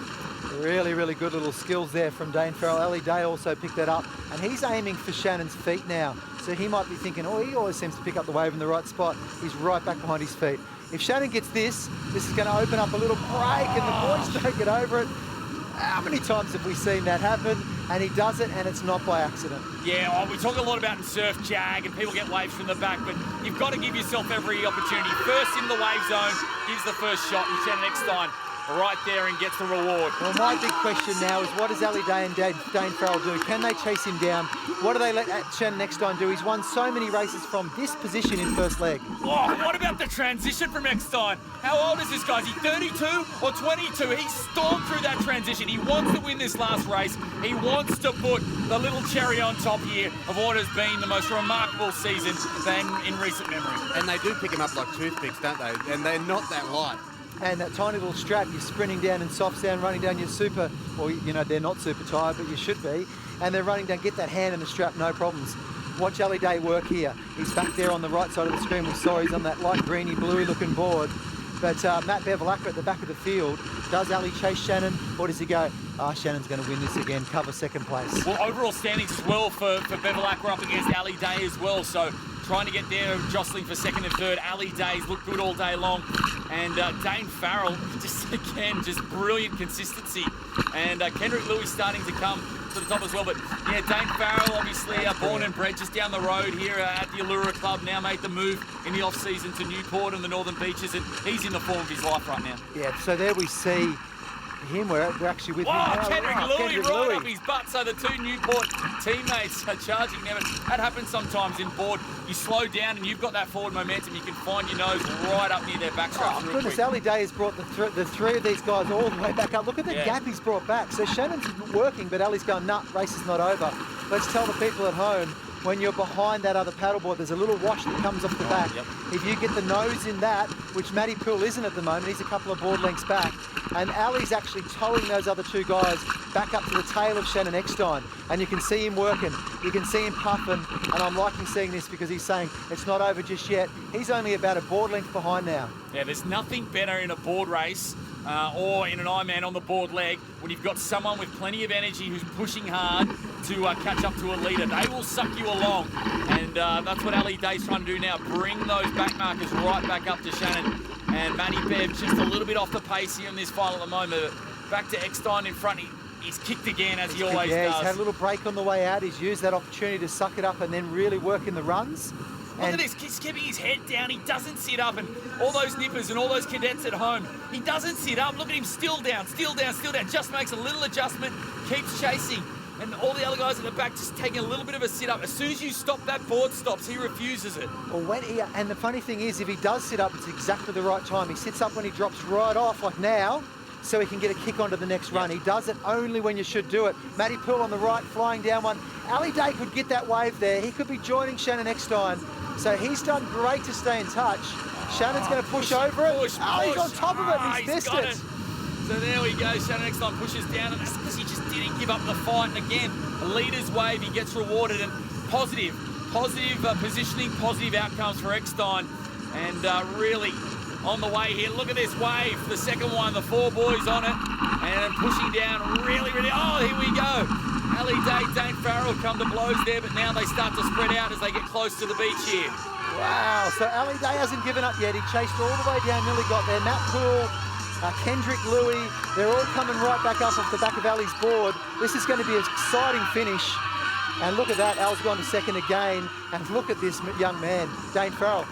Really, really good little skills there from Dane Farrell. Ali Day also picked that up, and he's aiming for Shannon's feet now. So he might be thinking, oh, he always seems to pick up the wave in the right spot. He's right back behind his feet. If Shannon gets this is going to open up a little break, and the boys don't get over it. How many times have we seen that happen? And he does it, and it's not by accident. Yeah, we talk a lot about in surf jag, and people get waves from the back, but you've got to give yourself every opportunity. First in the wave zone, gives the first shot, and Shannon Eckstein right there and gets the reward. Well, my big question now is, what does Ali Day and Dane Farrell do? Can they chase him down? What do they let Shannon Eckstein do? He's won so many races from this position in first leg. Oh, what about the transition from Eckstein? How old is this guy? Is he 32 or 22? He stormed through that transition. He wants to win this last race. He wants to put the little cherry on top here of what has been the most remarkable season in recent memory. And they do pick him up like toothpicks, don't they? And they're not that light. And that tiny little strap, you're sprinting down in soft sand, running down your super, or you know, they're not super tired, but you should be. And they're running down, get that hand in the strap, no problems. Watch Ali Day work here. He's back there on the right side of the screen. We saw he's on that light greeny, bluey looking board. But Matt Bevilacqua at the back of the field, does Ali chase Shannon, or does he go, Shannon's going to win this again, cover second place? Well, overall standings as well for Bevilacqua up against Ali Day as well. So trying to get there, jostling for second and third. Ali Day's looked good all day long. And Dane Farrell, just brilliant consistency. And Kendrick Louis starting to come to the top as well. But yeah, Dane Farrell, obviously born and bred just down the road here at the Allura Club, now made the move in the off-season to Newport and the Northern Beaches, and he's in the form of his life right now. Yeah, so there we see him. We're actually with him now. Kendrick Louis up his butt. So the 2 Newport teammates are charging them. And that happens sometimes in board. You slow down and you've got that forward momentum. You can find your nose right up near their backstraps. Oh, goodness, Ali Day has brought the 3 of these guys all the way back up. Look at the gap he's brought back. So Shannon's working, but Ali's going, nah, race is not over. Let's tell the people at home, when you're behind that other paddleboard, there's a little wash that comes off the back. Yep. If you get the nose in that, which Matty Poole isn't at the moment, he's a couple of board lengths back, and Ali's actually towing those other 2 guys back up to the tail of Shannon Eckstein, and you can see him working, you can see him puffing, and I'm liking seeing this because he's saying it's not over just yet. He's only about a board length behind now. Yeah, there's nothing better in a board race or in an Ironman on the board leg when you've got someone with plenty of energy who's pushing hard to catch up to a leader. They will suck you along, and that's what Ali Day's trying to do now, bring those back markers right back up to Shannon. And Matty Bev just a little bit off the pace here in this final at the moment. Back to Eckstein in front. He's kicked again, as he always does. He's had a little break on the way out. He's used that opportunity to suck it up and then really work in the runs. Look at this, he's keeping his head down, he doesn't sit up, and all those nippers and all those cadets at home, he doesn't sit up. Look at him, still down, just makes a little adjustment, keeps chasing. And all the other guys at the back just taking a little bit of a sit up. As soon as you stop, that board stops. He refuses it. Well, and the funny thing is, if he does sit up, it's exactly the right time. He sits up when he drops right off, like now, so he can get a kick onto the next run. He does it only when you should do it. Matty Poole on the right, flying down one. Ali Day could get that wave there. He could be joining Shannon Eckstein So he's done great to stay in touch. Shannon's going to push over it. He's on top of it and he's missed it. So there we go. Shannon next time pushes down, and that's because he just didn't give up the fight. And again, a leader's wave, he gets rewarded, and positive positioning, positive outcomes for Eckstein, and really on the way here. Look at this wave, the second one, the 4 boys on it, and pushing down really, oh, here we go. Ali Day, Dane Farrell come to blows there, but now they start to spread out as they get close to the beach here. Wow, so Ali Day hasn't given up yet. He chased all the way down, nearly got there. Matt Poole, Kendrick Louis, they're all coming right back up off the back of Ali's board. This is going to be an exciting finish. And look at that, Al's gone to second again. And look at this young man, Dane Farrell.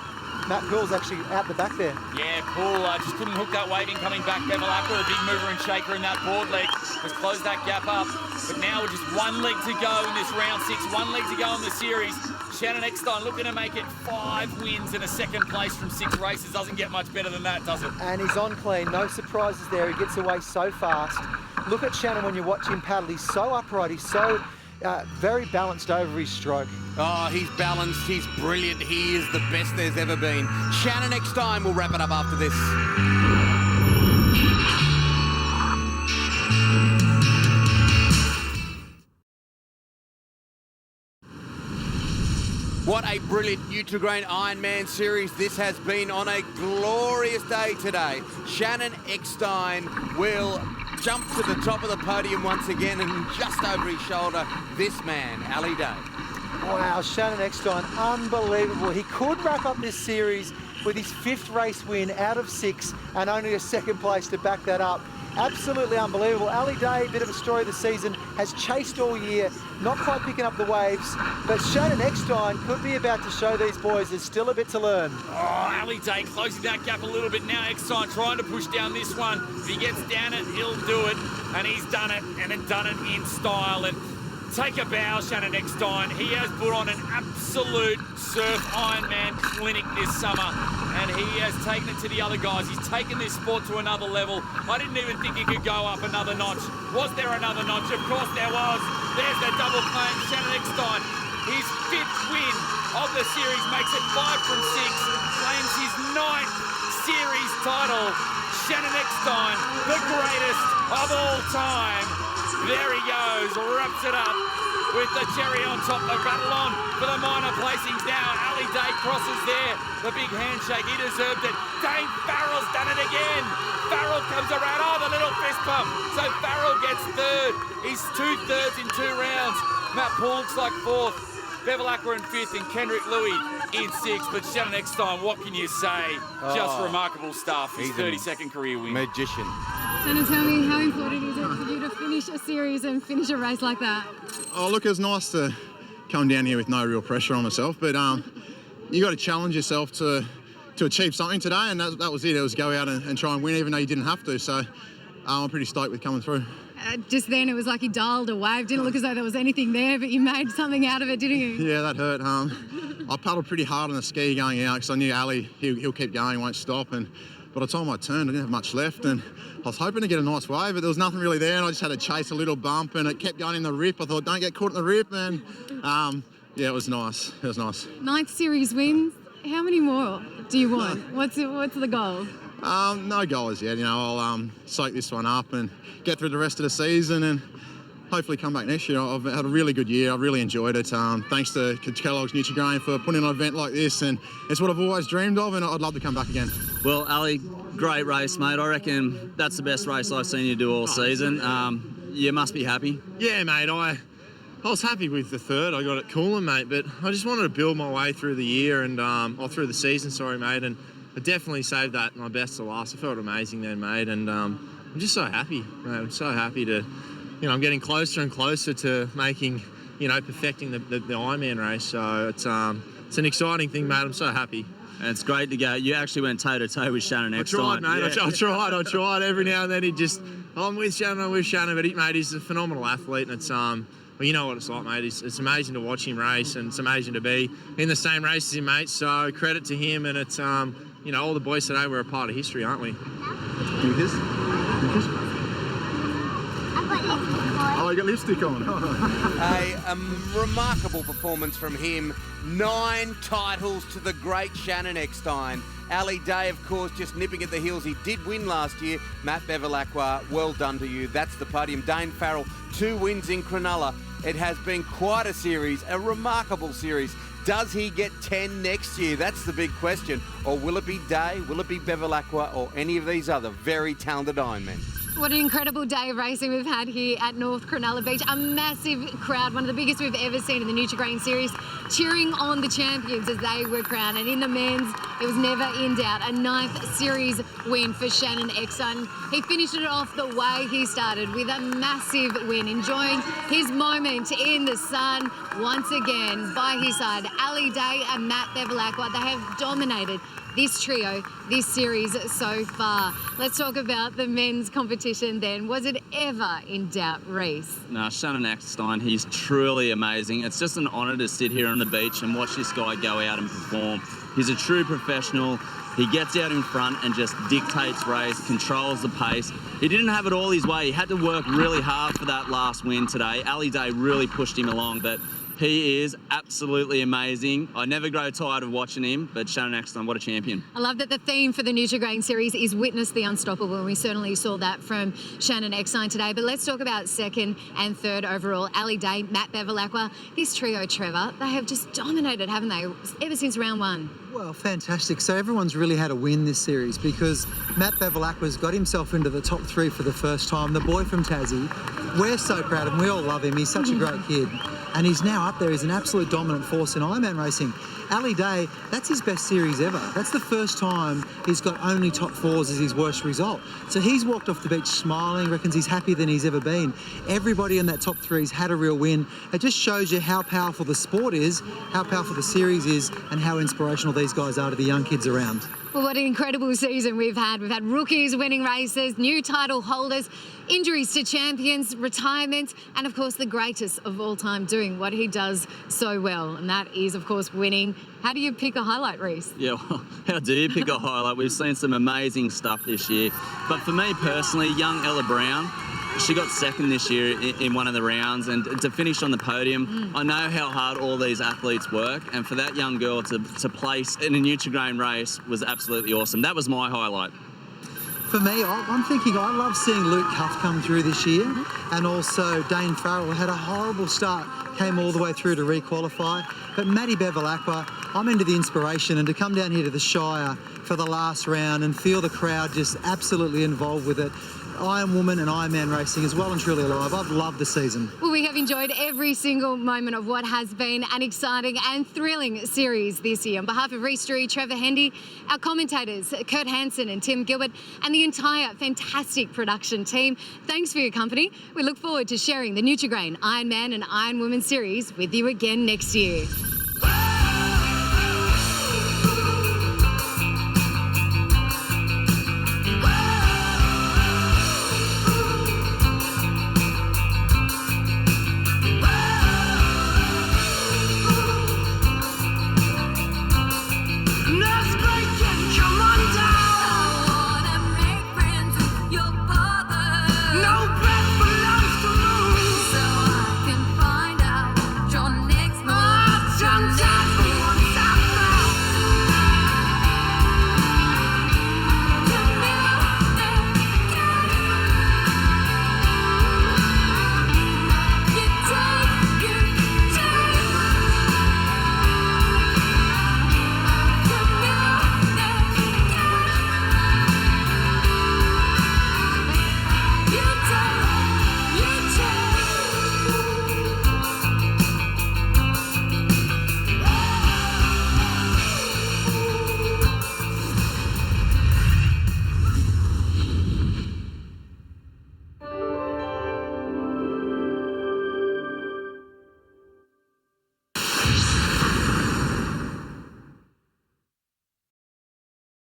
Matt Poole's actually out the back there. Yeah, Poole just couldn't hook that waving coming back. Bevilacqua, a big mover and shaker in that board leg, has closed that gap up. But now with just 1 leg to go in this round 6, 1 leg to go in the series. Shannon Eckstein looking to make it 5 wins and a second place from 6 races. Doesn't get much better than that, does it? And he's on clean, no surprises there. He gets away so fast. Look at Shannon when you watch him paddle. He's so upright, he's so very balanced over his stroke. Oh, he's balanced, he's brilliant, he is the best there's ever been. Shannon Eckstein will wrap it up after this. What a brilliant Nutri-Grain IronMan series this has been on a glorious day today. Shannon Eckstein will jump to the top of the podium once again, and just over his shoulder, this man, Ali Day. Wow, Shannon Eckstein, unbelievable. He could wrap up this series with his 5th race win out of 6 and only a 2nd place to back that up. Absolutely unbelievable. Ali Day, bit of a story of the season, has chased all year, not quite picking up the waves, but Shannon Eckstein could be about to show these boys there's still a bit to learn. Oh, Ali Day closing that gap a little bit now. Eckstein trying to push down this one. If he gets down it, he'll do it, and he's done it, and done it in style. And take a bow, Shannon Eckstein. He has put on an absolute surf Ironman clinic this summer, and he has taken it to the other guys. He's taken this sport to another level. I didn't even think he could go up another notch. Was there another notch? Of course there was. There's the double claim. Shannon Eckstein, his 5th win of the series, makes it 5 from 6, claims his 9th series title. Shannon Eckstein, the greatest of all time. There he goes, wraps it up with the cherry on top. The battle on for the minor placings now. Ali Day crosses there. The big handshake, he deserved it. Dane Farrell's done it again. Farrell comes around. Oh, the little fist pump. So Farrell gets 3rd. He's 2 thirds in 2 rounds. Matt Poole looks like 4th. Bevilacqua in 5th, and Kendrick Louis in 6th. But Shannon Eckstein, what can you say? Just remarkable stuff. His 32nd career win. Magician. Shannon, tell me, how important is it for you to finish a series and finish a race like that? Oh, look, it was nice to come down here with no real pressure on myself, but you got to challenge yourself to achieve something today, and that was it. It was go out and try and win, even though you didn't have to. So I'm pretty stoked with coming through. Just then, it was like you dialed a wave. Didn't look as though there was anything there, but you made something out of it, didn't you? Yeah, that hurt. I paddled pretty hard on the ski going out because I knew Ali, he'll keep going, won't stop. And by the time I turned, I didn't have much left, and I was hoping to get a nice wave, but there was nothing really there, and I just had to chase a little bump, and it kept going in the rip. I thought, don't get caught in the rip, and yeah, it was nice. It was nice. 9th series wins. How many more do you want? What's the goal? No goal as yet. You know, I'll soak this one up and get through the rest of the season, and hopefully come back next year. I've had a really good year. I've really enjoyed it. Thanks to Kellogg's Nutri-Grain for putting on an event like this, and it's what I've always dreamed of, and I'd love to come back again. Well, Ali, great race, mate. I reckon that's the best race I've seen you do all season. You must be happy. Yeah, mate. I was happy with the 3rd. I got it cooling, mate, but I just wanted to build my way through the year and or through the season, sorry, mate, and I definitely saved that my best to last. I felt amazing then, mate, and I'm just so happy, mate. I'm so happy to, I'm getting closer and closer to making, perfecting the Ironman race. So it's an exciting thing, mate. I'm so happy. And it's great to go. You actually went toe-to-toe with Shannon Eckstein. I tried, mate. Yeah. I tried. Every now and then I'm with Shannon, but mate, he's a phenomenal athlete, and it's, well, you know what it's like, mate. It's amazing to watch him race, and it's amazing to be in the same race as him, mate. So credit to him, and it's, all the boys today, we're a part of history, aren't we? Do this? Oh, you got lipstick on. A remarkable performance from him. 9 titles to the great Shannon Eckstein. Ali Day, of course, just nipping at the heels. He did win last year. Matt Bevilacqua, well done to you. That's the podium. Dane Farrell, 2 wins in Cronulla. It has been quite a series, a remarkable series. Does he get 10 next year? That's the big question. Or will it be Day, will it be Bevilacqua, or any of these other very talented Ironmen? What an incredible day of racing we've had here at North Cronulla Beach. A massive crowd, one of the biggest we've ever seen in the Nutri-Grain series, cheering on the champions as they were crowned. And in the men's, it was never in doubt. A 9th series win for Shannon Eckstein. He finished it off the way he started with a massive win, enjoying his moment in the sun once again. By his side, Ali Day and Matt Bevilacqua, they have dominated this trio, this series so far. Let's talk about the men's competition then. Was it ever in doubt, Reece? No, Shannon Eckstein, he's truly amazing. It's just an honour to sit here on the beach and watch this guy go out and perform. He's a true professional. He gets out in front and just dictates race, controls the pace. He didn't have it all his way. He had to work really hard for that last win today. Ali Day really pushed him along, but he is absolutely amazing. I never grow tired of watching him, but Shannon Eckstein, what a champion. I love that the theme for the Nutri-Grain series is Witness the Unstoppable, and we certainly saw that from Shannon Eckstein today. But let's talk about 2nd and 3rd overall. Ali Day, Matt Bevilacqua. This trio, Trevor, they have just dominated, haven't they, ever since round 1? Well, fantastic. So everyone's really had a win this series because Matt Bevilacqua's got himself into the top 3 for the first time. The boy from Tassie. We're so proud of him. We all love him. He's such a great kid. And he's now up there. He's an absolute dominant force in Ironman racing. Ali Day, that's his best series ever. That's the first time he's got only top 4s as his worst result. So he's walked off the beach smiling, reckons he's happier than he's ever been. Everybody in that top 3's had a real win. It just shows you how powerful the sport is, how powerful the series is, and how inspirational these guys are to the young kids around. Well, what an incredible season we've had. We've had rookies winning races, new title holders, injuries to champions, retirements, and of course the greatest of all time doing what he does so well, and that is, of course, winning. How do you pick a highlight, Reece? Yeah, well, how do you pick a highlight? We've seen some amazing stuff this year. But for me personally, young Ella Brown, she got 2nd this year in one of the rounds, and to finish on the podium, I know how hard all these athletes work, and for that young girl to place in a Nutri-Grain race was absolutely awesome. That was my highlight. For me, I'm thinking I love seeing Luke Cuff come through this year, and also Dane Farrell had a horrible start, came all the way through to requalify. But Maddie Bevilacqua, I'm into the inspiration, and to come down here to the Shire for the last round and feel the crowd just absolutely involved with it. IronWoman and IronMan racing is well and truly alive. I've loved the season. Well, we have enjoyed every single moment of what has been an exciting and thrilling series this year. On behalf of Reece Drury, Trevor Hendy, our commentators, Kurt Hansen and Tim Gilbert, and the entire fantastic production team, thanks for your company. We look forward to sharing the Nutri-Grain IronMan and IronWoman series with you again next year.